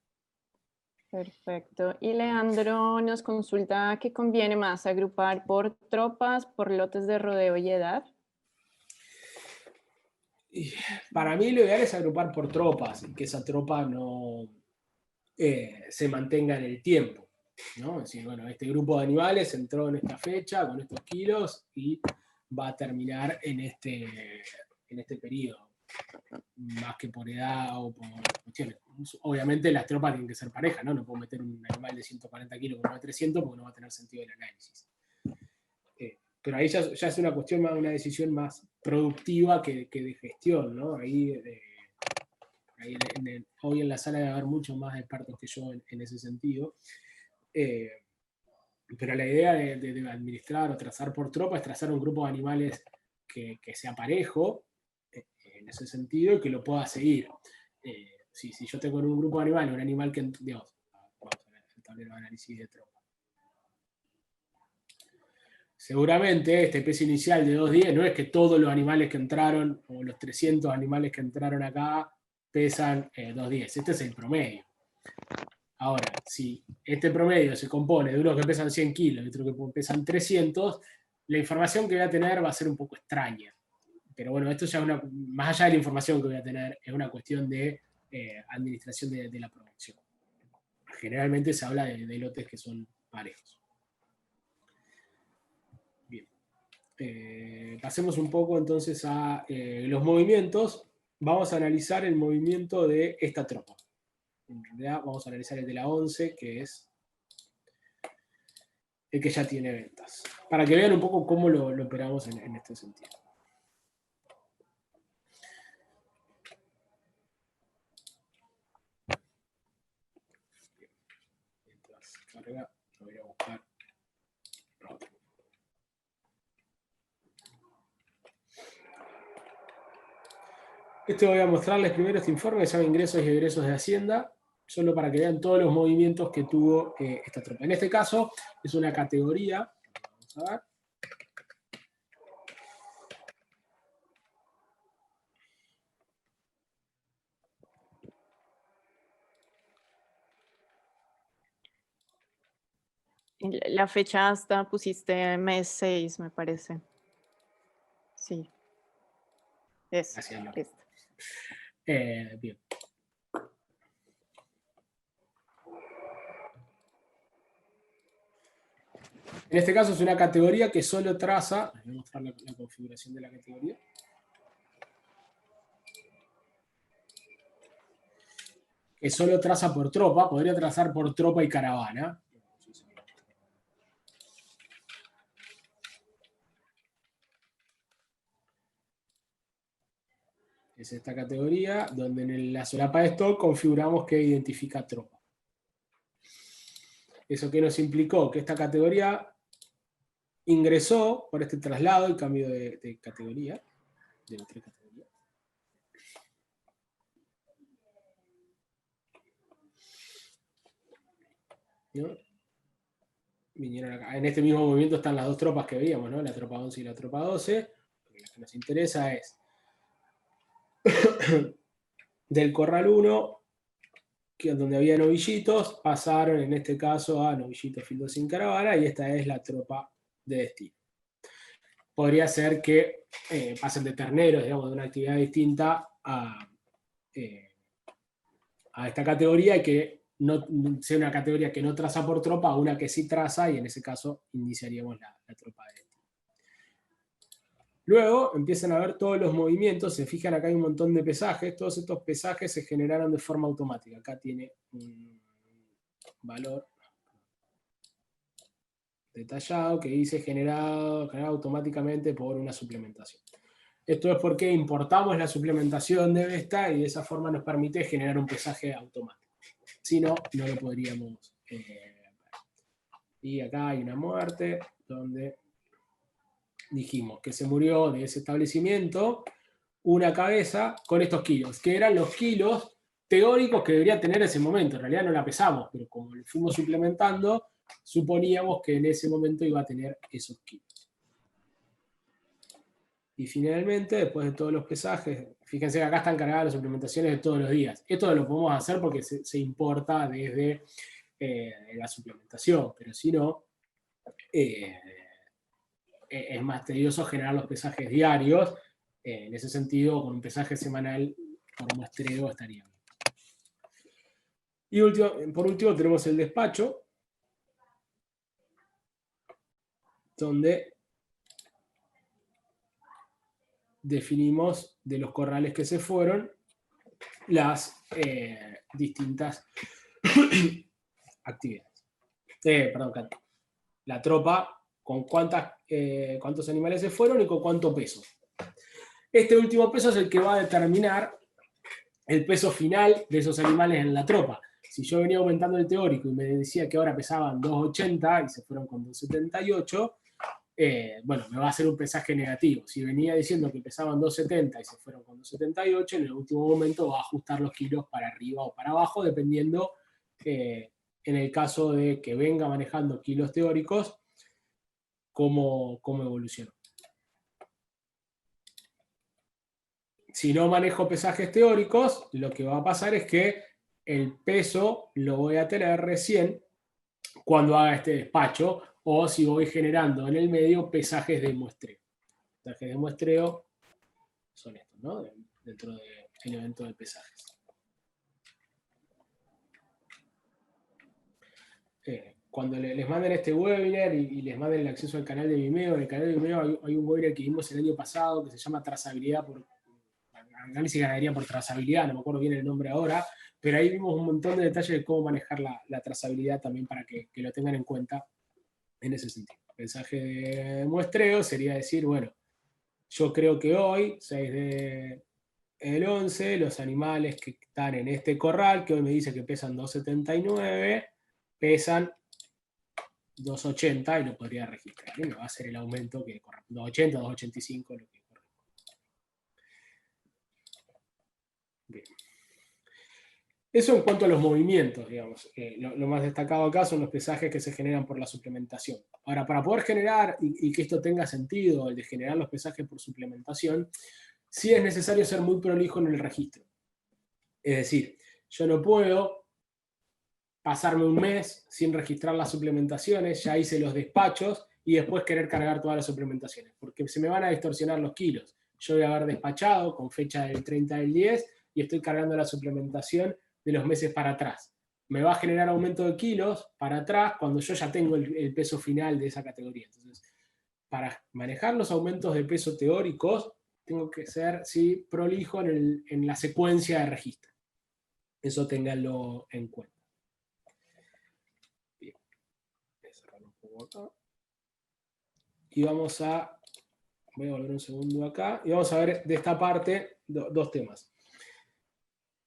Perfecto. Y Leandro nos consulta qué conviene más, agrupar por tropas, por lotes de rodeo y edad. Para mí lo ideal es agrupar por tropas, y que esa tropa no se mantenga en el tiempo, ¿no? Es decir, bueno, este grupo de animales entró en esta fecha con estos kilos y va a terminar en este periodo, más que por edad o por cuestiones. Obviamente las tropas tienen que ser parejas, ¿no? No puedo meter un animal de 140 kilos con uno de 300 porque no va a tener sentido el análisis. Pero ahí ya es una cuestión más, una decisión más productiva que de gestión, ¿no? Ahí hoy en la sala debe haber muchos más expertos que yo en ese sentido. Pero la idea de administrar o trazar por tropa es trazar un grupo de animales que sea parejo, en ese sentido, y que lo pueda seguir. Si yo tengo un grupo de animales, un animal que, digamos, vamos a ver el tablero de análisis de tropa. Seguramente este peso inicial de 210 no es que todos los animales que entraron, o los 300 animales que entraron acá, pesan 210. Este es el promedio. Ahora, si este promedio se compone de unos que pesan 100 kilos y otros que pesan 300, la información que voy a tener va a ser un poco extraña. Pero bueno, esto ya es más allá de la información que voy a tener, es una cuestión de administración de la producción. Generalmente se habla de lotes que son parejos. Bien. Pasemos un poco entonces a los movimientos. Vamos a analizar el movimiento de esta tropa. En realidad vamos a analizar el de la 11, que es el que ya tiene ventas. Para que vean un poco cómo lo operamos en este sentido. Mientras carga, lo voy a buscar. Voy a mostrarles primero este informe que se llama Ingresos y Egresos de Hacienda, solo para que vean todos los movimientos que tuvo esta tropa. En este caso es una categoría, vamos a ver. La fecha hasta pusiste mes 6, me parece. Sí. Es. Bien. En este caso es una categoría que solo traza, voy a mostrar la configuración de la categoría. Que solo traza por tropa, podría trazar por tropa y caravana. Es esta categoría donde en la solapa de stock configuramos que identifica tropa. ¿Eso qué nos implicó? Que esta categoría ingresó por este traslado y cambio de categoría, de otra categoría. ¿No? Vinieron acá. En este mismo movimiento están las dos tropas que veíamos, ¿no? La tropa 11 y la tropa 12. Lo que nos interesa es del corral 1, que donde había novillitos, pasaron en este caso a novillitos fildos sin caravana, y esta es la tropa de destino. Podría ser que pasen de terneros, digamos, de una actividad distinta a esta categoría, y que no sea una categoría que no traza por tropa a una que sí traza, y en ese caso iniciaríamos la tropa de destino. Luego empiezan a ver todos los movimientos. Se fijan, acá hay un montón de pesajes. Todos estos pesajes se generaron de forma automática. Acá tiene un valor detallado que dice generado automáticamente por una suplementación. Esto es porque importamos la suplementación de Vesta, y de esa forma nos permite generar un pesaje automático. Si no, no lo podríamos ver. Y acá hay una muerte donde dijimos que se murió de ese establecimiento una cabeza con estos kilos, que eran los kilos teóricos que debería tener en ese momento. En realidad no la pesamos, pero como lo fuimos suplementando, suponíamos que en ese momento iba a tener esos kilos. Y finalmente, después de todos los pesajes, fíjense que acá están cargadas las suplementaciones de todos los días. Esto lo podemos hacer porque se importa desde la suplementación, pero si no, es más tedioso generar los pesajes diarios. En ese sentido, con un pesaje semanal por muestreo estaría bien. Y por último tenemos el despacho, donde definimos de los corrales que se fueron las distintas actividades. Perdón, la tropa, con cuántos animales se fueron y con cuánto peso. Este último peso es el que va a determinar el peso final de esos animales en la tropa. Si yo venía aumentando el teórico y me decía que ahora pesaban 2,80 y se fueron con 2,78, bueno, me va a hacer un pesaje negativo. Si venía diciendo que pesaban 2,70 y se fueron con 2,78, en el último momento va a ajustar los kilos para arriba o para abajo, dependiendo, en el caso de que venga manejando kilos teóricos, cómo evolucionó. Si no manejo pesajes teóricos, lo que va a pasar es que el peso lo voy a tener recién cuando haga este despacho, o si voy generando en el medio pesajes de muestreo. Pesajes de muestreo son estos, ¿no? Dentro del evento de pesajes. Cuando les manden este webinar y les manden el acceso al canal de Vimeo, en el canal de Vimeo hay un webinar que vimos el año pasado que se llama Trazabilidad por análisis de ganadería por trazabilidad, no me acuerdo bien el nombre ahora, pero ahí vimos un montón de detalles de cómo manejar la trazabilidad también, para que lo tengan en cuenta en ese sentido. Mensaje de muestreo sería decir, bueno, yo creo que hoy, 6 del 11, los animales que están en este corral, que hoy me dice que pesan 2,79, pesan 2,80, y lo podría registrar. Y me va a hacer el aumento que corre 2,80, 2,85, lo que corre. Bien. Eso en cuanto a los movimientos, digamos. Lo más destacado acá son los pesajes que se generan por la suplementación. Ahora, para poder generar, y que esto tenga sentido, el de generar los pesajes por suplementación, sí es necesario ser muy prolijo en el registro. Es decir, yo no puedo pasarme un mes sin registrar las suplementaciones, ya hice los despachos, y después querer cargar todas las suplementaciones, porque se me van a distorsionar los kilos. Yo voy a haber despachado con fecha del 30 del 10 y estoy cargando la suplementación de los meses para atrás. Me va a generar aumento de kilos para atrás cuando yo ya tengo el peso final de esa categoría. Entonces, para manejar los aumentos de peso teóricos, tengo que ser, sí, prolijo en la secuencia de registro. Eso ténganlo en cuenta. Bien. Voy a cerrar un poco acá. Y vamos a, voy a volver un segundo acá, y vamos a ver de esta parte dos temas.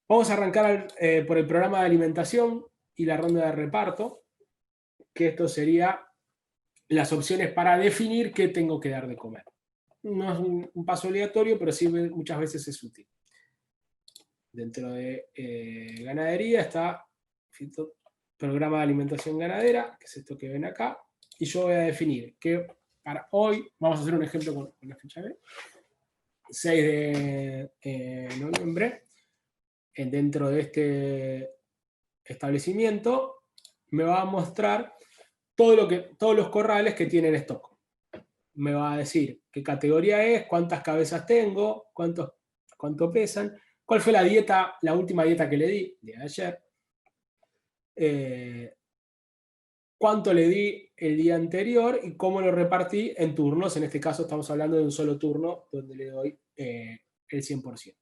Vamos a arrancar por el programa de alimentación y la ronda de reparto, que esto sería las opciones para definir qué tengo que dar de comer. No es un paso obligatorio, pero sí muchas veces es útil. Dentro de ganadería está programa de alimentación ganadera, que es esto que ven acá, y yo voy a definir que para hoy, vamos a hacer un ejemplo con la ficha B, 6 de noviembre, dentro de este establecimiento, me va a mostrar todos los corrales que tienen stock. Me va a decir qué categoría es, cuántas cabezas tengo, cuánto pesan, cuál fue la última dieta que le di, de ayer, cuánto le di el día anterior y cómo lo repartí en turnos. En este caso estamos hablando de un solo turno donde le doy el 100%.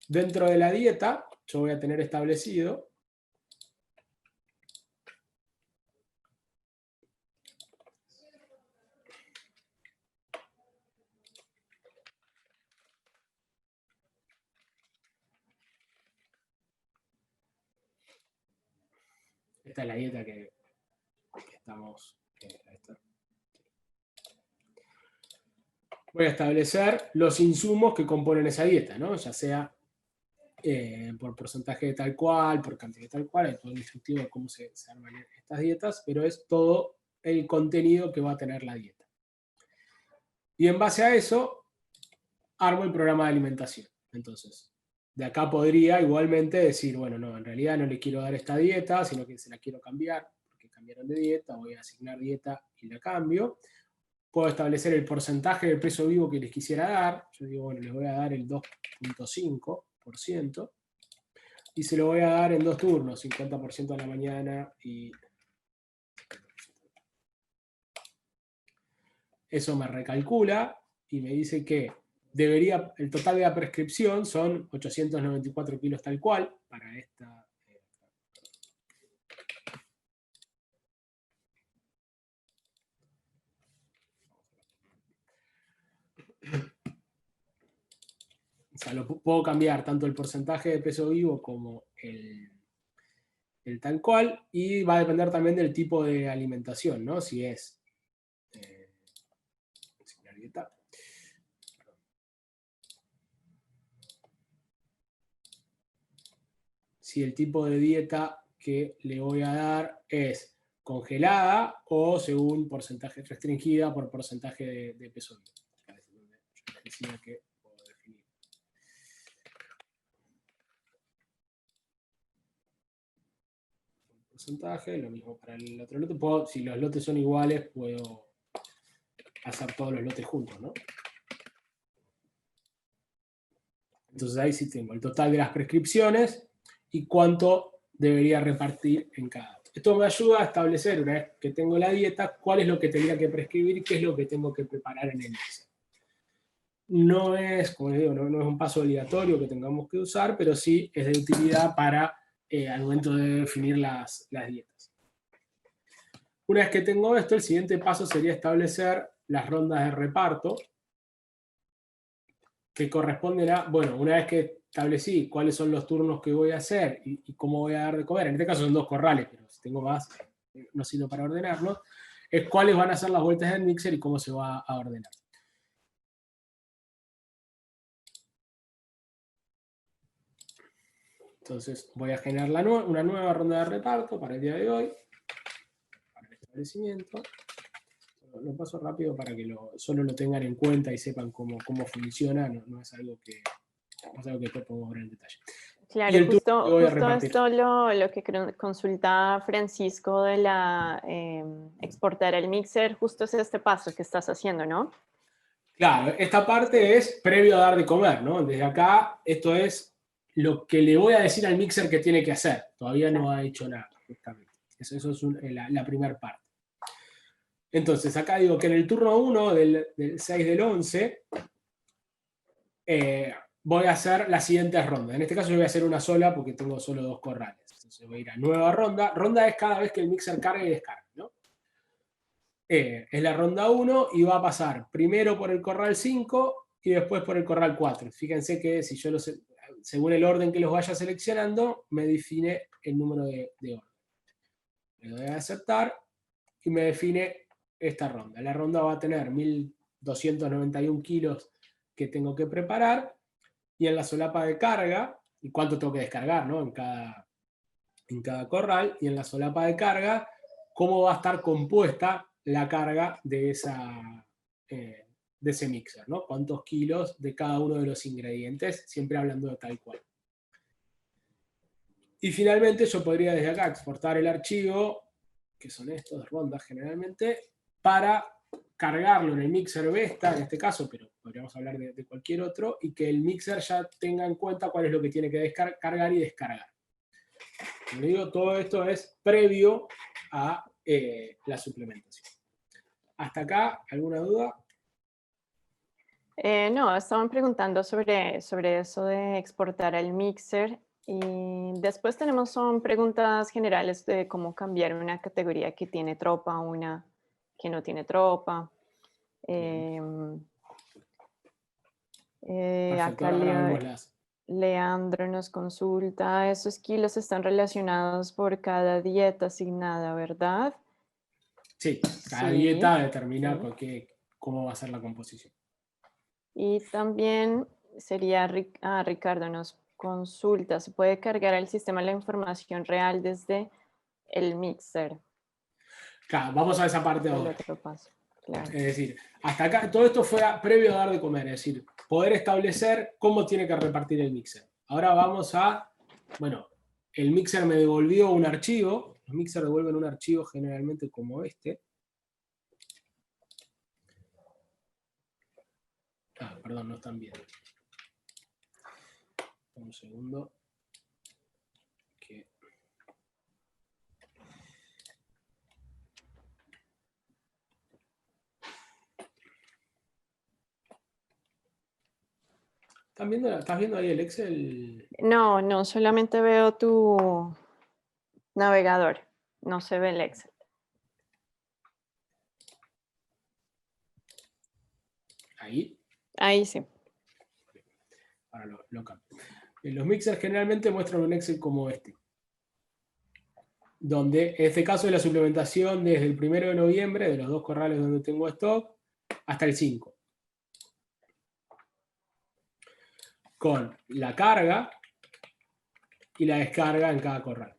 Dentro de la dieta, yo voy a tener establecido esta es la dieta que estamos... Voy a establecer los insumos que componen esa dieta, ¿no? Ya sea por porcentaje de tal cual, por cantidad de tal cual, hay todo el instructivo de cómo se arman estas dietas, pero es todo el contenido que va a tener la dieta. Y en base a eso, armo el programa de alimentación. Entonces, de acá podría igualmente decir, bueno, no, en realidad no le quiero dar esta dieta, sino que se la quiero cambiar, porque cambiaron de dieta, voy a asignar dieta y la cambio. Puedo establecer el porcentaje de peso vivo que les quisiera dar. Yo digo, bueno, les voy a dar el 2.5%, y se lo voy a dar en 2 turnos, 50% a la mañana y... Eso me recalcula y me dice que el total de la prescripción son 894 kilos tal cual para esta... O sea, puedo cambiar tanto el porcentaje de peso vivo como el tal cual, y va a depender también del tipo de alimentación, ¿no? Si es la dieta. Si el tipo de dieta que le voy a dar es congelada o según porcentaje restringida por porcentaje de peso vivo. Yo decía que puedo definir. Porcentaje, lo mismo para el otro lote. Si los lotes son iguales, puedo hacer todos los lotes juntos, ¿no? Entonces ahí sí tengo el total de las prescripciones y cuánto debería repartir en cada. Esto me ayuda a establecer, una vez que tengo la dieta, cuál es lo que tendría que prescribir y qué es lo que tengo que preparar en el mixer. No es, como les digo, no es un paso obligatorio que tengamos que usar, pero sí es de utilidad para al momento de definir las dietas. Una vez que tengo esto, el siguiente paso sería establecer las rondas de reparto, que corresponden a, bueno, una vez que establecí cuáles son los turnos que voy a hacer y cómo voy a dar de comer, en este caso son 2 corrales, pero si tengo más, no sirve para ordenarlos, es cuáles van a ser las vueltas del mixer y cómo se va a ordenar. Entonces voy a generar una nueva ronda de reparto para el día de hoy, para el establecimiento. Lo paso rápido para que solo lo tengan en cuenta y sepan cómo funciona, no es algo que después podemos ver en detalle. Claro, justo esto lo que consulta Francisco de exportar el mixer, justo es este paso que estás haciendo, ¿no? Claro, esta parte es previo a dar de comer, ¿no? Desde acá, esto es lo que le voy a decir al mixer que tiene que hacer. Todavía no ha hecho nada, justamente. Eso es la primera parte. Entonces, acá digo que en el turno 1 del 6 del 11, voy a hacer las siguientes rondas. En este caso yo voy a hacer una sola porque tengo solo 2 corrales. Entonces voy a ir a nueva ronda. Ronda es cada vez que el mixer carga y descarga, ¿no? Es la ronda 1 y va a pasar primero por el corral 5 y después por el corral 4. Fíjense que si yo según el orden que los vaya seleccionando, me define el número de orden. Le doy a aceptar y me define esta ronda. La ronda va a tener 1.291 kilos que tengo que preparar, y en la solapa de carga, y cuánto tengo que descargar, ¿no? en cada corral, y en la solapa de carga, cómo va a estar compuesta la carga de de ese mixer, ¿no? Cuántos kilos de cada uno de los ingredientes, siempre hablando de tal cual. Y finalmente yo podría desde acá exportar el archivo, que son estos de rondas generalmente, para cargarlo en el mixer Vesta, en este caso, pero podríamos hablar de cualquier otro, y que el mixer ya tenga en cuenta cuál es lo que tiene que cargar y descargar. Como digo, todo esto es previo a la suplementación. ¿Hasta acá alguna duda? No, estaban preguntando sobre eso de exportar al mixer y después son preguntas generales de cómo cambiar una categoría que tiene tropa a una que no tiene tropa. Perfecto, Acá ahora vemos las. Leandro nos consulta, esos kilos están relacionados por cada dieta asignada, ¿verdad? Sí, cada Sí, dieta determina sí. cómo va a ser la composición. Y también sería, Ricardo nos consulta, ¿se puede cargar al sistema la información real desde el mixer? Claro, vamos a esa parte El ahora. otro paso, claro. Es decir, hasta acá, todo esto fue previo a dar de comer, es decir, poder establecer cómo tiene que repartir el mixer. Ahora vamos a, bueno, el mixer me devolvió un archivo, los mixers devuelven un archivo generalmente como este. Perdón, no están viendo. Un segundo. ¿Estás viendo ahí el Excel? No, solamente veo tu navegador, no se ve el Excel. Ahí. Ahí sí. Ahora lo cambio. Los mixers generalmente muestran un Excel como este, donde en este caso es la suplementación desde el 1 de noviembre, de los 2 corrales donde tengo stock, hasta el 5. Con la carga y la descarga en cada corral,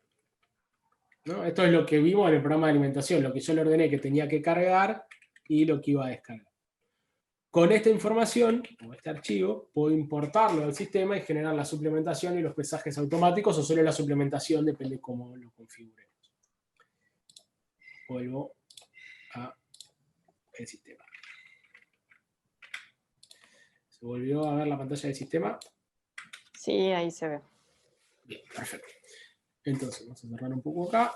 ¿no? Esto es lo que vimos en el programa de alimentación, lo que yo le ordené que tenía que cargar y lo que iba a descargar. Con esta información, o este archivo, puedo importarlo al sistema y generar la suplementación y los pesajes automáticos, o solo la suplementación, depende cómo lo configuremos. Vuelvo al sistema. ¿Se volvió a ver la pantalla del sistema? Sí, ahí se ve. Bien, perfecto. Entonces, vamos a cerrar un poco acá.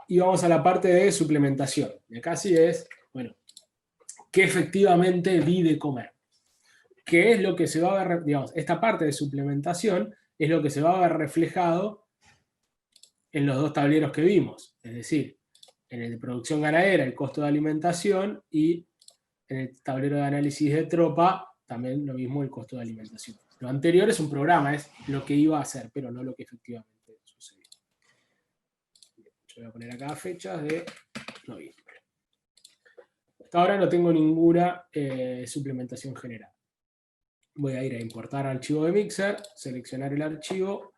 Y vamos a la parte de suplementación. Y acá sí es, bueno, ¿qué efectivamente di de comer? ¿Qué es lo que se va a ver, digamos, esta parte de suplementación es lo que se va a ver reflejado en los dos tableros que vimos? Es decir, en el de producción ganadera, el costo de alimentación, y en el tablero de análisis de tropa, también lo mismo, el costo de alimentación. Lo anterior es un programa, es lo que iba a hacer, pero no lo que efectivamente sucedió. Yo voy a poner acá fechas de noviembre. Hasta ahora no tengo ninguna suplementación general. Voy a ir a importar archivo de mixer, seleccionar el archivo,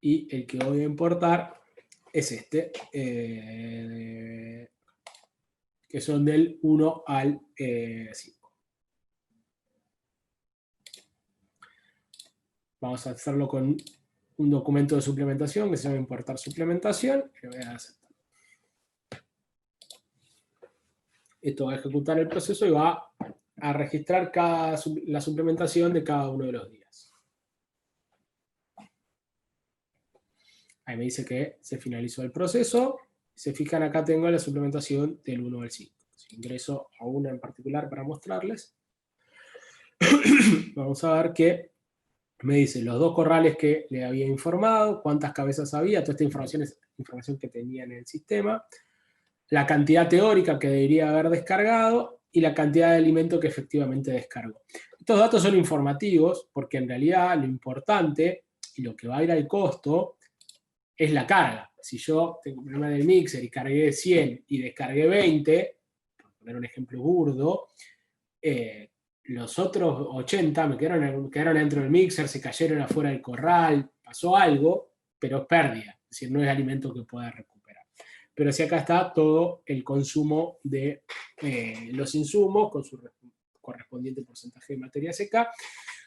y el que voy a importar es este, que son del 1 al 5. Vamos a hacerlo con un documento de suplementación que se llama importar suplementación. Y lo voy a aceptar. Esto va a ejecutar el proceso y va a registrar la suplementación de cada uno de los días. Ahí me dice que se finalizó el proceso. Se fijan, acá tengo la suplementación del 1 al 5. Si ingreso a una en particular para mostrarles, vamos a ver que me dice los 2 corrales que le había informado, cuántas cabezas había, toda esta información es información que tenía en el sistema, la cantidad teórica que debería haber descargado y la cantidad de alimento que efectivamente descargó. Estos datos son informativos porque en realidad lo importante y lo que va a ir al costo es la carga. Si yo tengo un problema del mixer y cargué 100 y descargué 20, por poner un ejemplo burdo, los otros 80 me quedaron dentro del mixer, se cayeron afuera del corral, pasó algo, pero es pérdida, es decir, no es alimento que pueda recuperar. pero sí acá está todo el consumo de los insumos con su correspondiente porcentaje de materia seca.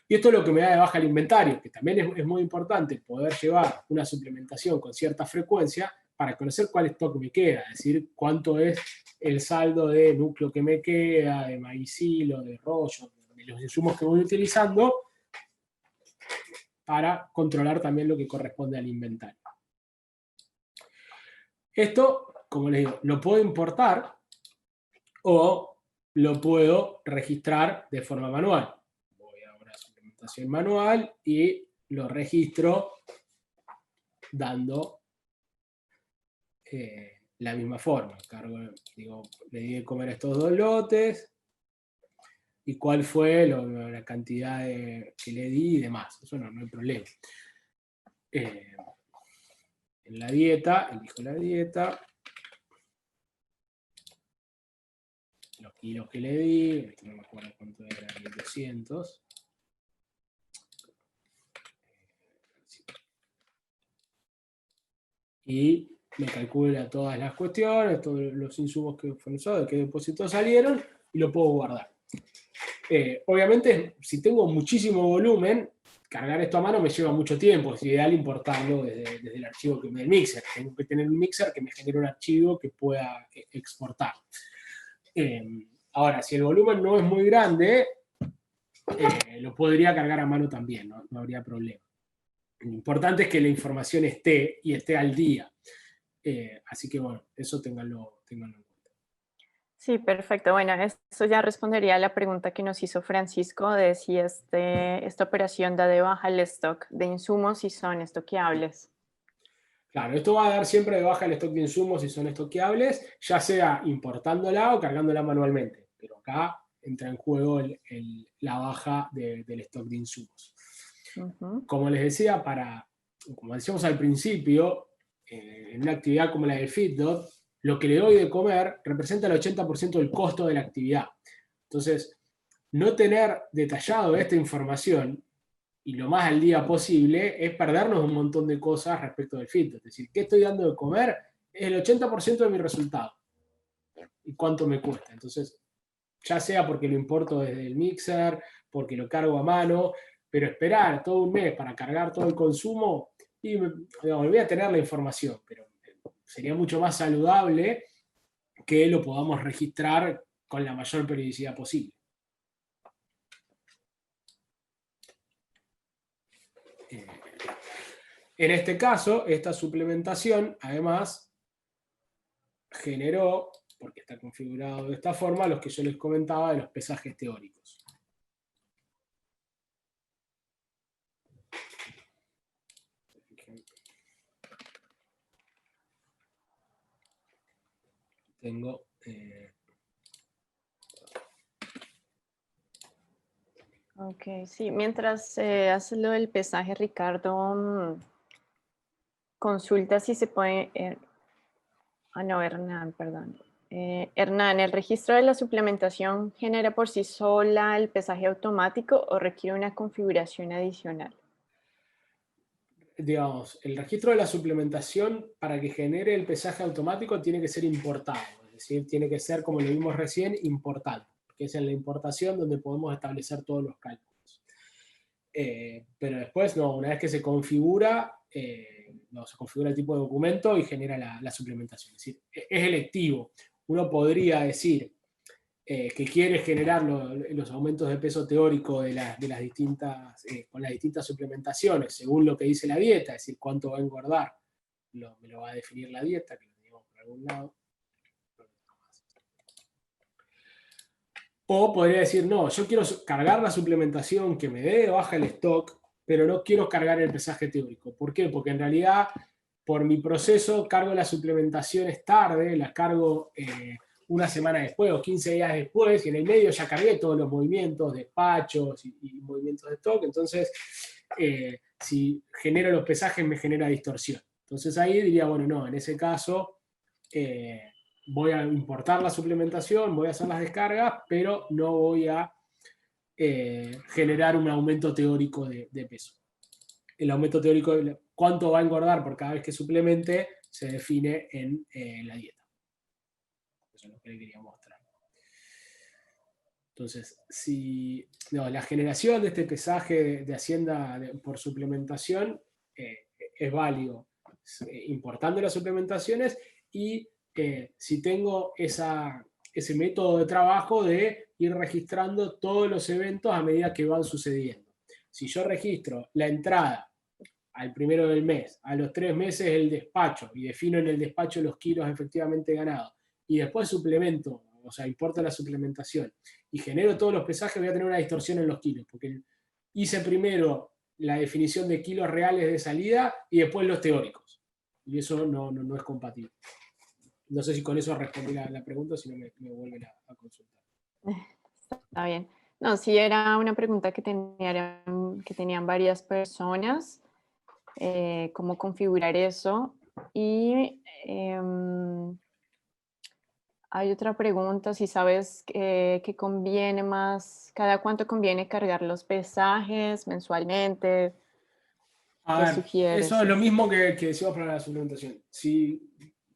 Y esto es lo que me da de baja el inventario, que también es muy importante poder llevar una suplementación con cierta frecuencia para conocer cuál stock me queda, es decir, cuánto es el saldo de núcleo que me queda, de maíz hilo, de rollo, de los insumos que voy utilizando, para controlar también lo que corresponde al inventario. Esto, como les digo, lo puedo importar o lo puedo registrar de forma manual. Voy a una suplementación manual y lo registro dando la misma forma. Cargo, digo, le di de comer estos 2 lotes y cuál fue la cantidad que le di y demás. Eso no hay problema. En la dieta, elijo la dieta, los kilos que le di, no me acuerdo cuánto era, 1200. Y me calcula todas las cuestiones, todos los insumos que fueron usados, de qué depósitos salieron, y lo puedo guardar. Obviamente, si tengo muchísimo volumen, cargar esto a mano me lleva mucho tiempo. Es ideal importarlo desde el archivo que me da el mixer. Tengo que tener un mixer que me genere un archivo que pueda exportar. Ahora, si el volumen no es muy grande, lo podría cargar a mano también, no habría problema. Lo importante es que la información esté y esté al día. Así que bueno, eso ténganlo en cuenta. Sí, perfecto. Bueno, eso ya respondería a la pregunta que nos hizo Francisco de si esta operación da de baja el stock de insumos si son estoqueables. Claro, esto va a dar siempre de baja el stock de insumos si son estoqueables, ya sea importándola o cargándola manualmente. Pero acá entra en juego la baja del stock de insumos. Como les decía, como decíamos al principio, en una actividad como la del feedlot, lo que le doy de comer representa el 80% del costo de la actividad. Entonces, no tener detallado esta información y lo más al día posible es perdernos un montón de cosas respecto del feedlot. Es decir, ¿qué estoy dando de comer? Es el 80% de mi resultado. ¿Y cuánto me cuesta? Entonces, ya sea porque lo importo desde el mixer, porque lo cargo a mano, pero esperar todo un mes para cargar todo el consumo, y voy a tener la información, pero sería mucho más saludable que lo podamos registrar con la mayor periodicidad posible. En este caso, esta suplementación, además, generó, porque está configurado de esta forma, los que yo les comentaba de los pesajes teóricos. Tengo... Ok, sí, mientras hace lo del pesaje, Ricardo, consulta si se puede... no, Hernán, perdón. Hernán, ¿el registro de la suplementación genera por sí sola el pesaje automático o requiere una configuración adicional? Digamos, el registro de la suplementación para que genere el pesaje automático tiene que ser importado, es decir, tiene que ser, como lo vimos recién, importado, que es en la importación donde podemos establecer todos los cálculos. Pero después, no, una vez que se configura el tipo de documento y genera la suplementación. Es decir, es electivo. Uno podría decir que quiere generar los aumentos de peso teórico de las distintas, con las distintas suplementaciones, según lo que dice la dieta, es decir, cuánto va a engordar, me lo va a definir la dieta, que lo tenemos por algún lado. O podría decir, no, yo quiero cargar la suplementación que me dé de baja el stock, pero no quiero cargar el pesaje teórico. ¿Por qué? Porque en realidad, por mi proceso, cargo las suplementaciones tarde, las cargo una semana después o 15 días después, y en el medio ya cargué todos los movimientos, despachos y movimientos de stock. Entonces, si genero los pesajes, me genera distorsión. Entonces ahí diría, bueno, no, en ese caso... voy a importar la suplementación, voy a hacer las descargas, pero no voy a generar un aumento teórico de peso. El aumento teórico, cuánto va a engordar por cada vez que suplemente, se define en la dieta. Eso es lo que le quería mostrar. Entonces, si la generación de este pesaje de Hacienda por suplementación es válido importando las suplementaciones y si tengo ese método de trabajo de ir registrando todos los eventos a medida que van sucediendo. Si yo registro la entrada al primero del mes, a los 3 meses el despacho, y defino en el despacho los kilos efectivamente ganados, y después suplemento, o sea, importo la suplementación, y genero todos los pesajes, voy a tener una distorsión en los kilos, porque hice primero la definición de kilos reales de salida y después los teóricos. Y eso no es compatible. No sé si con eso respondí la pregunta, si no me vuelven a consultar. Está bien. No, sí era una pregunta que tenían varias personas, cómo configurar eso. Y hay otra pregunta, si sabes qué conviene más, cada cuánto conviene cargar los pesajes mensualmente. A ¿Qué ver, sugieres? eso es lo mismo que decíamos para la suplementación. Si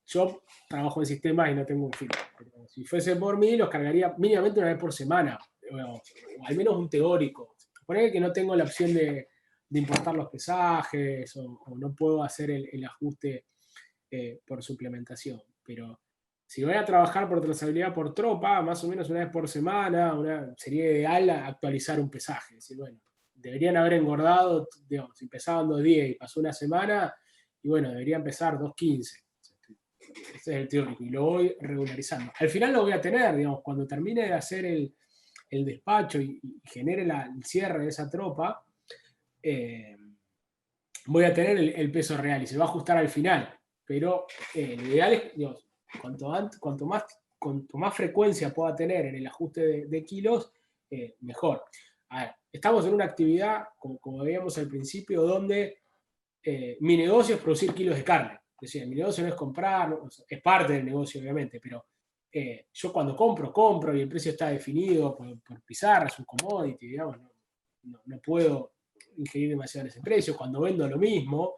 yo trabajo en sistemas y no tengo un filtro, pero si fuese por mí, los cargaría mínimamente una vez por semana, o al menos un teórico. Poner que no tengo la opción de importar los pesajes o no puedo hacer el ajuste por suplementación. Pero si voy a trabajar por trazabilidad por tropa, más o menos una vez por semana, sería ideal actualizar un pesaje. Es decir, bueno, deberían haber engordado, digamos, si pesaban 2.10 y pasó una semana, y bueno, deberían pesar 2.15. Ese es el teórico, y lo voy regularizando. Al final lo voy a tener, digamos, cuando termine de hacer el despacho y genere el cierre de esa tropa, voy a tener el peso real y se va a ajustar al final. Pero lo ideal es, digamos, cuanto más frecuencia pueda tener en el ajuste de kilos, mejor. A ver, estamos en una actividad, como veíamos al principio, donde mi negocio es producir kilos de carne. Es decir, mi negocio no es comprar, es parte del negocio obviamente, pero yo cuando compro y el precio está definido por pizarra, es un commodity, digamos, no puedo ingerir demasiado en ese precio. Cuando vendo lo mismo,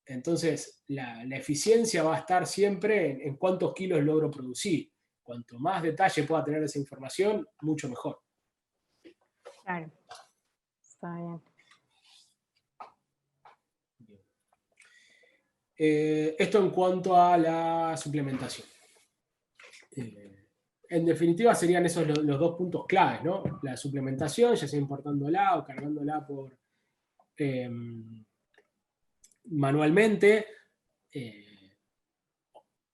entonces la eficiencia va a estar siempre en cuántos kilos logro producir. Cuanto más detalle pueda tener esa información, mucho mejor. Claro, está bien. Esto en cuanto a la suplementación. En definitiva serían esos los 2 puntos claves, ¿no? La suplementación, ya sea importándola o cargándola manualmente. En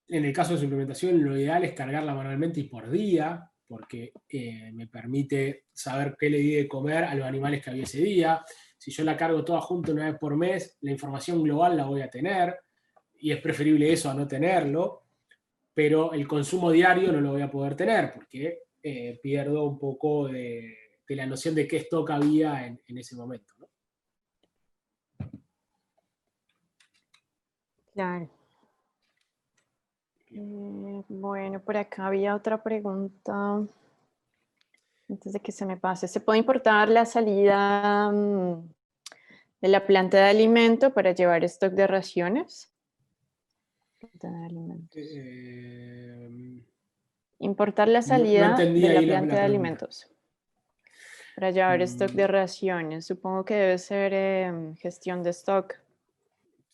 el caso de suplementación, lo ideal es cargarla manualmente y por día, porque me permite saber qué le di de comer a los animales que había ese día. Si yo la cargo toda junta una vez por mes, la información global la voy a tener, y es preferible eso a no tenerlo, pero el consumo diario no lo voy a poder tener, porque pierdo un poco de la noción de qué stock había en ese momento, ¿no? Claro. Bueno, por acá había otra pregunta. Antes de que se me pase, ¿se puede importar la salida de la planta de alimento para llevar stock de raciones? Planta de alimentos. Importar la No salida entendí de la ahí la planta de pregunta. alimentos para llevar stock de raciones. Supongo que debe ser gestión de stock.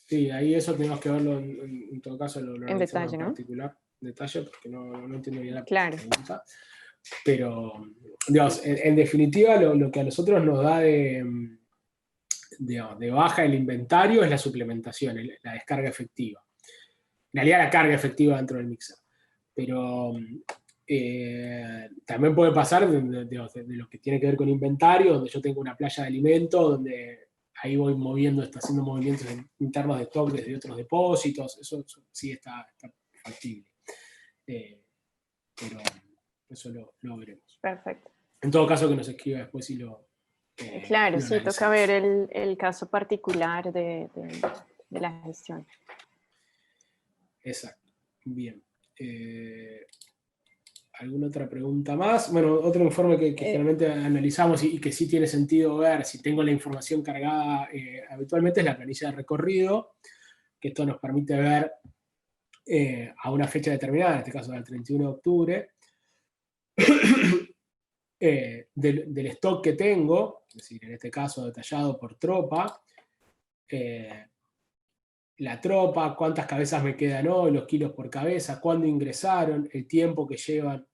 Sí, ahí eso tenemos que verlo en todo caso, lo En detalle, en ¿no? particular, detalle, porque no entiendo bien la Claro. pregunta. Pero, digamos, en definitiva, lo que a nosotros nos da de baja el inventario es la suplementación, la descarga efectiva. En realidad la carga efectiva dentro del mixer. Pero también puede pasar de lo que tiene que ver con inventario, donde yo tengo una playa de alimentos, donde ahí voy haciendo movimientos internos de stock desde otros depósitos. Eso sí está factible. Pero eso lo veremos. Perfecto. En todo caso, que nos escriba después si lo claro, sí, analizamos. toca ver el caso particular de la gestión. Exacto. Bien. ¿Alguna otra pregunta más? Bueno, otro informe que generalmente analizamos y que sí tiene sentido ver si tengo la información cargada habitualmente es la planilla de recorrido, que esto nos permite ver a una fecha determinada, en este caso del 31 de octubre, del stock que tengo, es decir, en este caso detallado por tropa, la tropa, cuántas cabezas me quedan hoy, los kilos por cabeza, cuándo ingresaron, el tiempo que llevan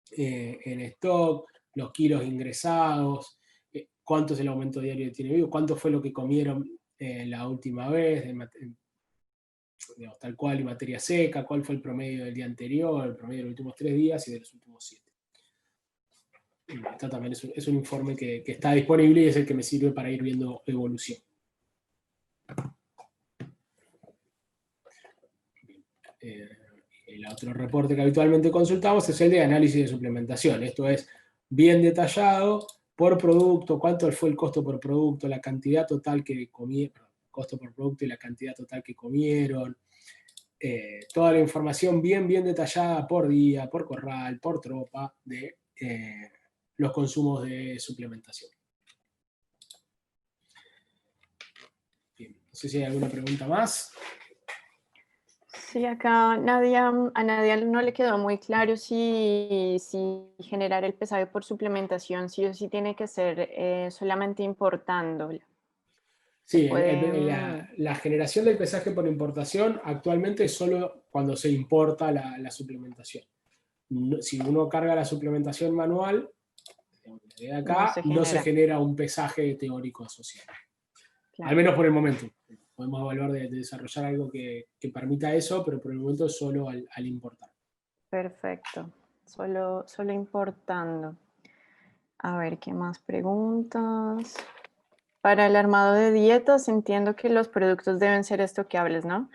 en stock, los kilos ingresados, cuánto es el aumento diario de tiene vivo, cuánto fue lo que comieron la última vez, digamos, tal cual y materia seca, cuál fue el promedio del día anterior, el promedio de los últimos 3 días y de los últimos 7. Esto también es un informe que está disponible y es el que me sirve para ir viendo evolución. El otro reporte que habitualmente consultamos es el de análisis de suplementación. Esto es bien detallado por producto, cuánto fue el costo por producto, la cantidad total que comieron, costo por producto y la cantidad total que comieron. Toda la información bien detallada por día, por corral, por tropa de los consumos de suplementación. Bien, no sé si hay alguna pregunta más. Sí, acá a Nadia no le quedó muy claro si generar el pesaje por suplementación sí o sí tiene que ser solamente importándolo. Sí, la generación del pesaje por importación actualmente es solo cuando se importa la suplementación. Si uno carga la suplementación manual, de acá no se genera un pesaje teórico asociado. Claro. Al menos por el momento. Podemos evaluar de desarrollar algo que permita eso, pero por el momento solo al importar. Perfecto. Solo importando. A ver, ¿qué más preguntas? Para el armado de dietas entiendo que los productos deben ser estoqueables, ¿no?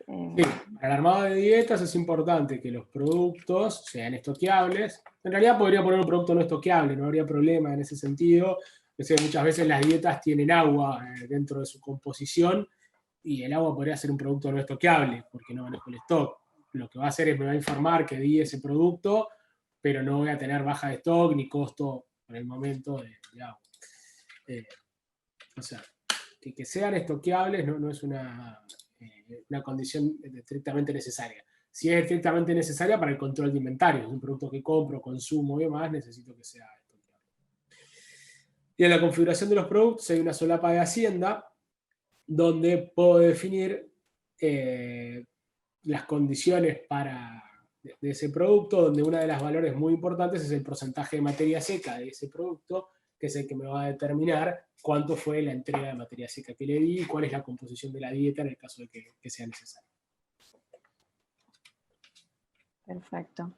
Sí, para el armado de dietas es importante que los productos sean estoqueables. En realidad podría poner un producto no estoqueable, no habría problema en ese sentido. Muchas veces las dietas tienen agua dentro de su composición y el agua podría ser un producto no estoqueable porque no manejo el stock. Lo que va a hacer es me va a informar que di ese producto, pero no voy a tener baja de stock ni costo por el momento de agua. O sea, que sean estoqueables no es una condición estrictamente necesaria. Si es estrictamente necesaria para el control de inventario, es un producto que compro, consumo y demás, necesito que sea estoqueable. Y en la configuración de los productos hay una solapa de Hacienda donde puedo definir las condiciones de ese producto, donde una de las valores muy importantes es el porcentaje de materia seca de ese producto, que es el que me va a determinar cuánto fue la entrega de materia seca que le di y cuál es la composición de la dieta en el caso de que sea necesario. Perfecto.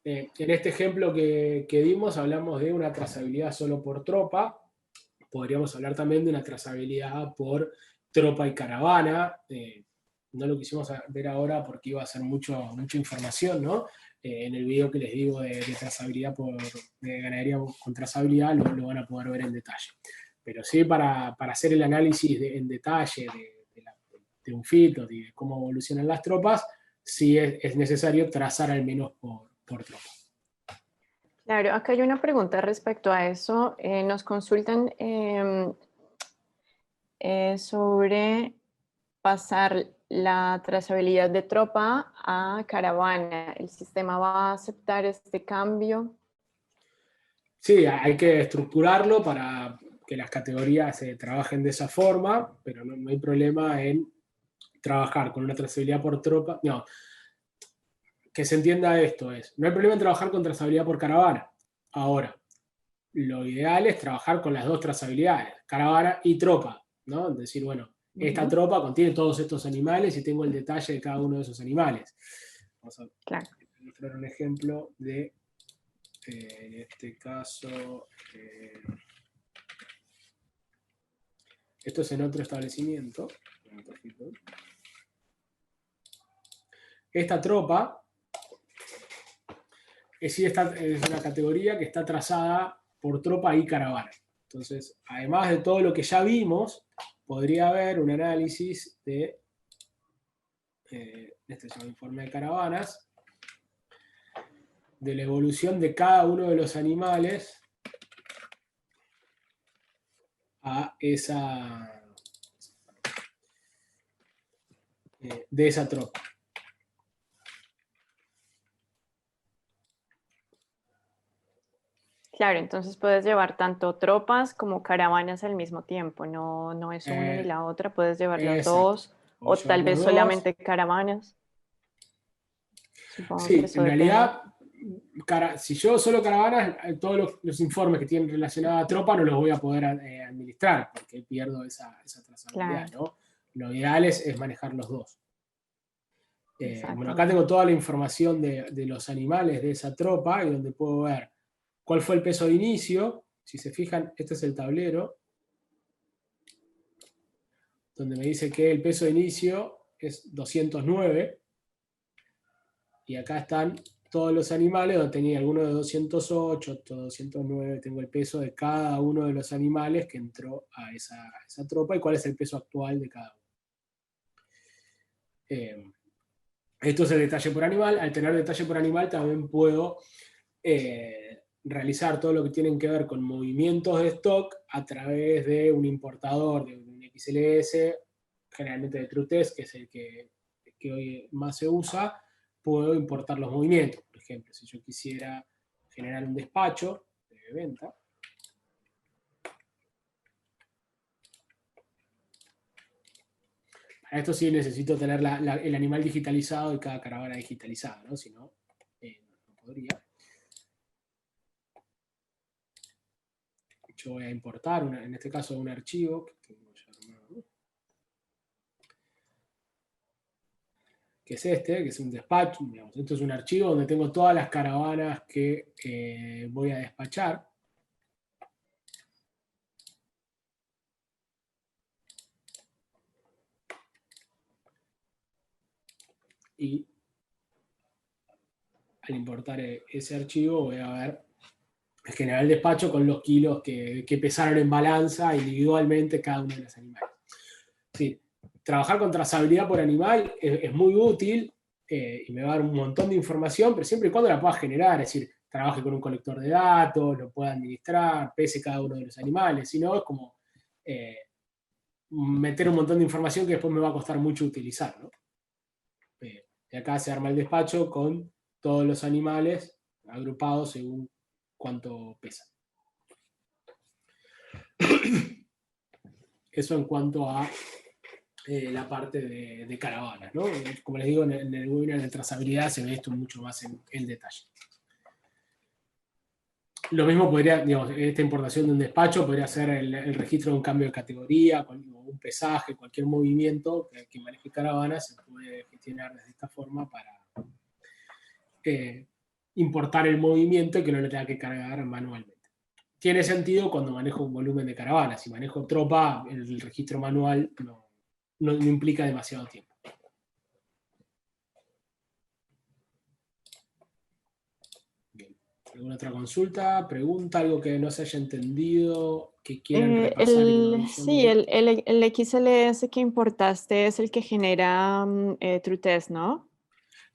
En este ejemplo que dimos hablamos de una trazabilidad solo por tropa. Podríamos hablar también de una trazabilidad por tropa y caravana. No lo quisimos ver ahora porque iba a ser mucha información, ¿no? En el video que les digo de trazabilidad de ganadería con trazabilidad lo van a poder ver en detalle. Pero sí, para hacer el análisis en detalle de un fito, de cómo evolucionan las tropas, sí es necesario trazar al menos por tropa. Claro, acá hay una pregunta respecto a eso. Nos consultan sobre pasar la trazabilidad de tropa a caravana. ¿El sistema va a aceptar este cambio? Sí, hay que estructurarlo para que las categorías se trabajen de esa forma, pero no hay problema en trabajar con una trazabilidad por tropa. No, que se entienda esto no hay problema en trabajar con trazabilidad por caravana. Ahora, lo ideal es trabajar con las dos trazabilidades, caravana y tropa, ¿no? Es decir, bueno, esta tropa contiene todos estos animales y tengo el detalle de cada uno de esos animales. Vamos a mostrar un ejemplo de, en este caso, esto es en otro establecimiento. Esta tropa es una categoría que está trazada por tropa y caravana. Entonces, además de todo lo que ya vimos, podría haber un análisis de, este es un informe de caravanas, de la evolución de cada uno de los animales a de esa tropa. Claro, entonces puedes llevar tanto tropas como caravanas al mismo tiempo, no es una ni la otra, puedes llevar las Exacto. dos, Puedo o llevar tal los vez dos. solamente caravanas. Supongo que Sí, eso en depende. realidad, si yo solo caravanas, todos los informes que tienen relacionados a tropa no los voy a poder administrar, porque pierdo esa trazabilidad, Claro, ¿no? Lo ideal es manejar los dos. Bueno, acá tengo exactamente. toda la información de los animales de esa tropa y donde puedo ver cuál fue el peso de inicio. Si se fijan, este es el tablero, donde me dice que el peso de inicio es 209. Y acá están todos los animales, donde tenía algunos de 208, otros 209, tengo el peso de cada uno de los animales que entró a esa tropa y cuál es el peso actual de cada uno. Esto es el detalle por animal. Al tener detalle por animal también puedo realizar todo lo que tienen que ver con movimientos de stock a través de un importador, de un XLS, generalmente de TrueTest, que es el que hoy más se usa. Puedo importar los movimientos. Por ejemplo, si yo quisiera generar un despacho de venta, para esto sí necesito tener el animal digitalizado y cada caravana digitalizada, ¿no? Si no, no podría. Yo voy a importar, en este caso, un archivo que tengo ya armado, que es este, que es un despacho. Digamos, esto es un archivo donde tengo todas las caravanas que voy a despachar. Y al importar ese archivo voy a ver generar el despacho con los kilos que pesaron en balanza individualmente cada uno de los animales. Sí, trabajar con trazabilidad por animal es muy útil y me va a dar un montón de información, pero siempre y cuando la pueda generar, es decir, trabaje con un colector de datos, lo pueda administrar, pese cada uno de los animales, si no es como meter un montón de información que después me va a costar mucho utilizar, ¿no? Y acá se arma el despacho con todos los animales agrupados según cuánto pesan. Eso en cuanto a la parte de caravanas, ¿no? Como les digo, en el webinar de trazabilidad se ve esto mucho más en detalle. Lo mismo podría, digamos, esta importación de un despacho podría ser el registro de un cambio de categoría, un pesaje, cualquier movimiento que maneje caravanas se puede gestionar de esta forma para importar el movimiento y que no lo tenga que cargar manualmente. Tiene sentido cuando manejo un volumen de caravanas. Si manejo tropa, el registro manual no implica demasiado tiempo. Bien. ¿Alguna otra consulta, pregunta, algo que no se haya entendido, que quieran repasar y que no vi yo Sí, bien? el XLS que importaste es el que genera TrueTest, ¿no?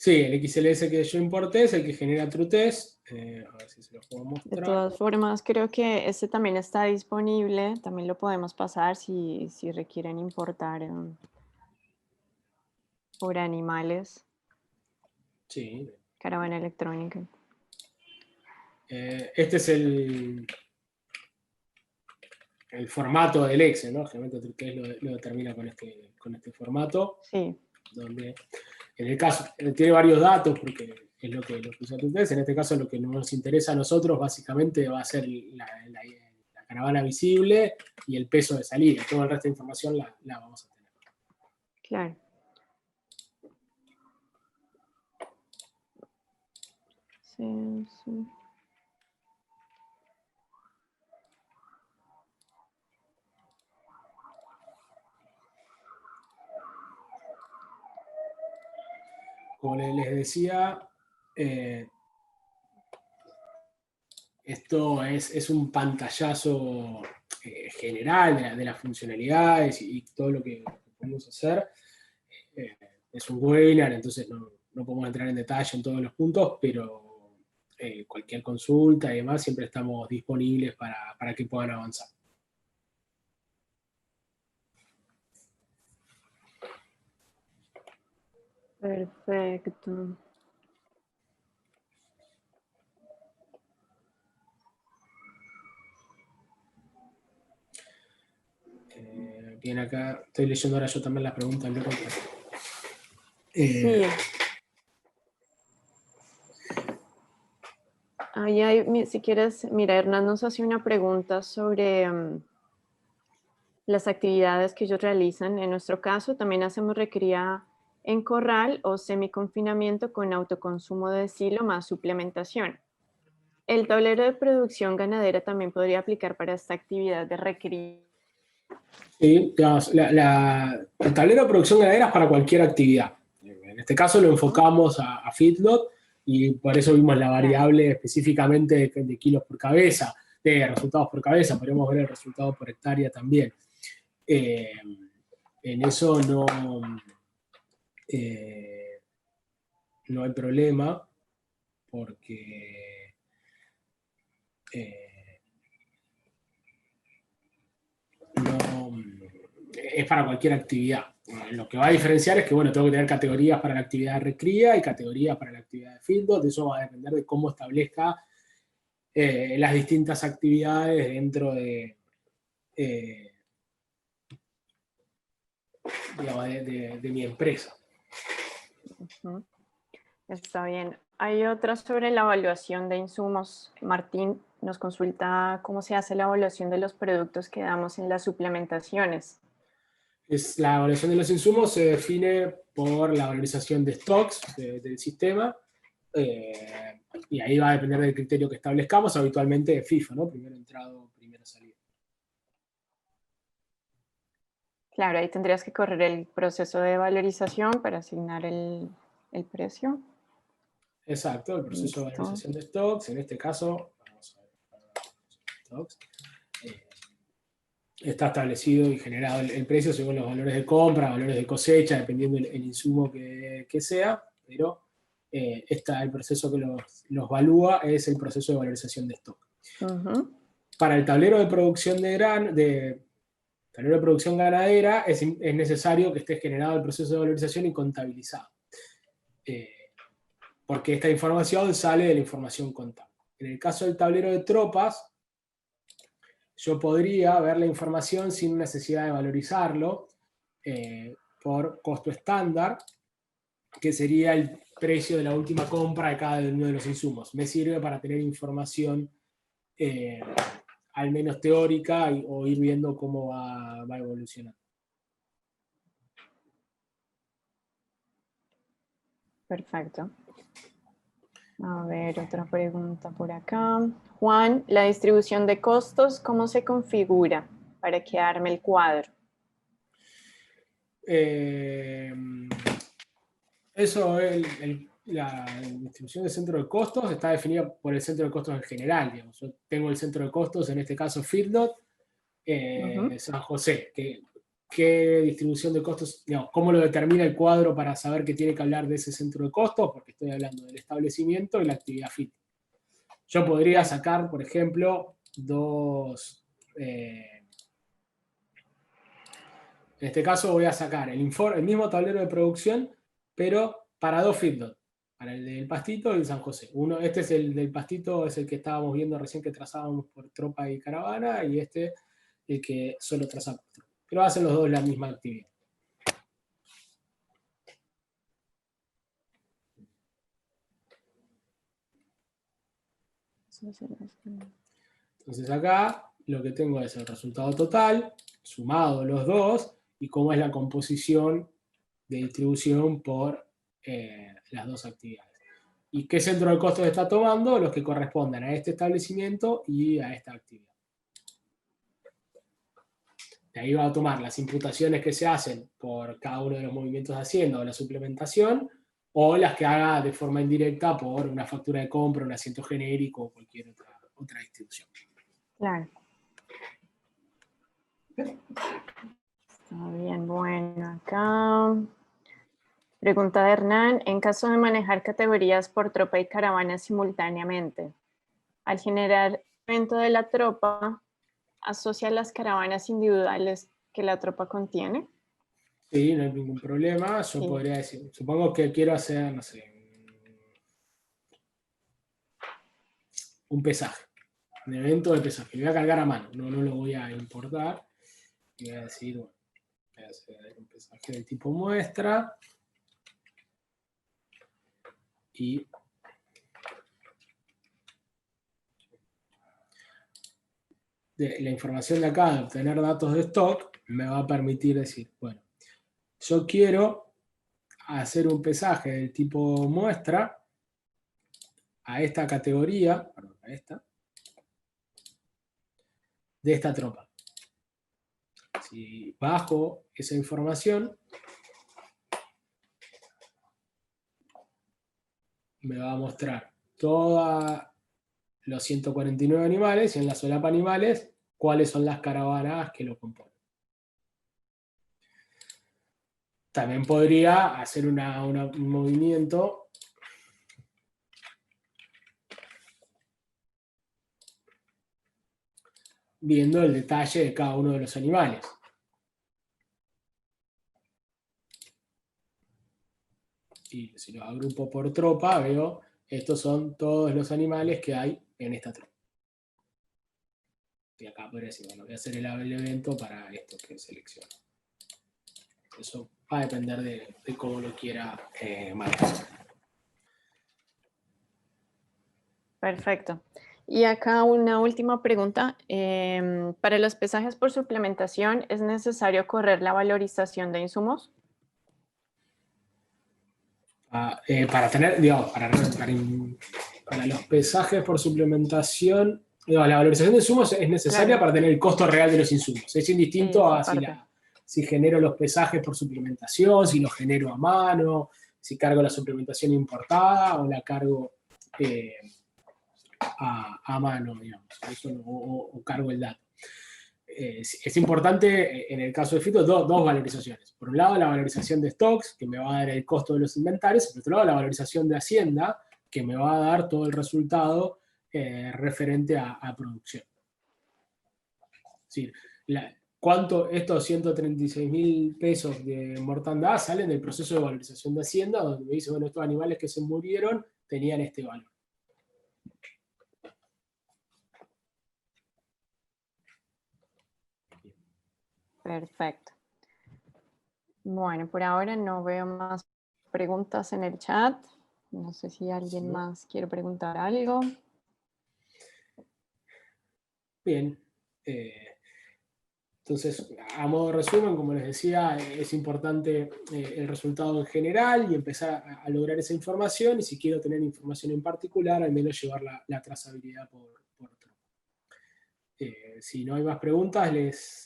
Sí, el XLS que yo importé es el que genera TrueTest. A ver si se lo puedo De mostrar. todas formas, creo que este también está disponible, también lo podemos pasar si requieren importar por animales, Sí. caravana electrónica. Este es el formato del Excel, ¿no? Generalmente TrueTest lo determina con este formato, Sí, donde en el caso, tiene varios datos porque es lo que usa TrueTest. En este caso lo que nos interesa a nosotros básicamente va a ser la caravana visible y el peso de salida. Todo el resto de información la vamos a tener. claro. Sí, sí. Como les decía, esto es un pantallazo general de las funcionalidades y todo lo que podemos hacer. Es un webinar, entonces no podemos entrar en detalle en todos los puntos, pero cualquier consulta y demás siempre estamos disponibles para que puedan avanzar. Perfecto. Bien, acá estoy leyendo ahora yo también las preguntas, luego. Sí. Ahí hay, si quieres, mira, Hernán nos hace una pregunta sobre las actividades que ellos realizan. En nuestro caso, también hacemos recría en corral o semiconfinamiento con autoconsumo de silo más suplementación. El tablero de producción ganadera también podría aplicar para esta actividad de recría. Sí, digamos, el tablero de producción ganadera es para cualquier actividad. En este caso lo enfocamos a feedlot y por eso vimos la variable específicamente de kilos por cabeza, de resultados por cabeza, podríamos ver el resultado por hectárea también. En eso no hay problema porque es para cualquier actividad. Lo que va a diferenciar es que, bueno, tengo que tener categorías para la actividad de recría y categorías para la actividad de fieldot. Eso va a depender de cómo establezca las distintas actividades dentro de mi empresa. Está bien. Hay otra sobre la evaluación de insumos. Martín nos consulta cómo se hace la evaluación de los productos que damos en las suplementaciones. La evaluación de los insumos se define por la valorización de stocks del sistema, y ahí va a depender del criterio que establezcamos, habitualmente de FIFO, ¿no? Primero entrado, primero salido. Claro, ahí tendrías que correr el proceso de valorización para asignar el precio. Exacto, el proceso de valorización de stocks. En este caso, vamos a ver, stocks. Está establecido y generado el precio según los valores de compra, valores de cosecha, dependiendo el insumo que sea, pero el proceso que los evalúa es el proceso de valorización de stock. Para el tablero de producción tablero de producción ganadera es necesario que esté generado el proceso de valorización y contabilizado, porque esta información sale de la información contable. En el caso del tablero de tropas, yo podría ver la información sin necesidad de valorizarlo por costo estándar, que sería el precio de la última compra de cada uno de los insumos. Me sirve para tener información al menos teórica o ir viendo cómo va evolucionando. Perfecto. A ver, otra pregunta por acá. Juan, la distribución de costos, ¿cómo se configura para que arme el cuadro? La distribución del centro de costos está definida por el centro de costos en general. Digamos. Yo tengo el centro de costos, en este caso feedlot, San José. ¿Qué distribución de costos, digamos, cómo lo determina el cuadro para saber que tiene que hablar de ese centro de costos? Porque estoy hablando del establecimiento y la actividad feedlot. Yo podría sacar, por ejemplo, en este caso voy a sacar el mismo tablero de producción, pero para dos feedlots, para el del Pastito y el San José. Este es el del Pastito, es el que estábamos viendo recién que trazábamos por tropa y caravana, y este el que solo traza por tropa. Pero hacen los dos la misma actividad. Entonces acá lo que tengo es el resultado total, sumado los dos, y cómo es la composición de distribución por las dos actividades. ¿Y qué centro de costos está tomando? Los que correspondan a este establecimiento y a esta actividad. De ahí va a tomar las imputaciones que se hacen por cada uno de los movimientos de hacienda o la suplementación, o las que haga de forma indirecta por una factura de compra, un asiento genérico o cualquier otra distribución. Claro. Está bien, bueno, acá. Pregunta de Hernán, en caso de manejar categorías por tropa y caravana simultáneamente, al generar el evento de la tropa, ¿asocia las caravanas individuales que la tropa contiene? Sí, no hay ningún problema. Yo podría decir, supongo que quiero hacer, no sé, un pesaje, un evento de pesaje. Lo voy a cargar a mano, no lo voy a importar. Y voy a decir, bueno, voy a hacer un pesaje del tipo muestra. Y la información de acá, de obtener datos de stock, me va a permitir decir, bueno, yo quiero hacer un pesaje del tipo muestra a esta categoría, perdón, a esta, de esta tropa. Si bajo esa información, me va a mostrar todos los 149 animales y en la solapa animales cuáles son las caravanas que lo componen. También podría hacer un movimiento viendo el detalle de cada uno de los animales. Y si lo agrupo por tropa, veo, estos son todos los animales que hay en esta tropa. Y acá podría decir, bueno, voy a hacer el evento para esto que selecciono. Eso va a depender de cómo lo quiera manejar. Perfecto. Y acá una última pregunta. ¿Para los pesajes por suplementación es necesario correr la valorización de insumos? Para tener, digamos, para los pesajes por suplementación, digamos, la valorización de insumos es necesaria Claro. para tener el costo real de los insumos. Es indistinto Esa a parte. si genero los pesajes por suplementación, si los genero a mano, si cargo la suplementación importada o la cargo a mano, digamos, o cargo el dato. Es importante, en el caso de Fito, dos valorizaciones. Por un lado, la valorización de stocks, que me va a dar el costo de los inventarios, y por otro lado, la valorización de Hacienda, que me va a dar todo el resultado referente a producción. Es decir, ¿cuánto estos 136.000 pesos de mortandad salen del proceso de valorización de Hacienda, donde me dice, bueno, estos animales que se murieron tenían este valor? Perfecto. Bueno, por ahora no veo más preguntas en el chat. No sé si alguien más quiere preguntar algo. Bien. Entonces, a modo de resumen, como les decía, es importante el resultado en general y empezar a lograr esa información, y si quiero tener información en particular, al menos llevar la trazabilidad por tropa. Si no hay más preguntas, les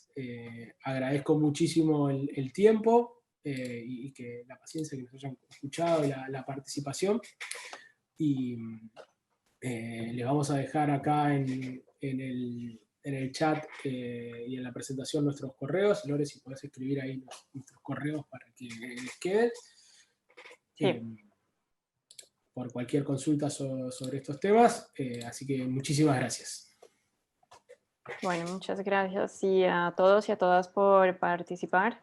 agradezco muchísimo el tiempo y que la paciencia que nos hayan escuchado y la participación. Y les vamos a dejar acá en el chat y en la presentación nuestros correos. Lore, si podés escribir ahí nuestros correos para que les queden. Sí. Por cualquier consulta sobre estos temas. Así que muchísimas gracias. Bueno, muchas gracias y a todos y a todas por participar.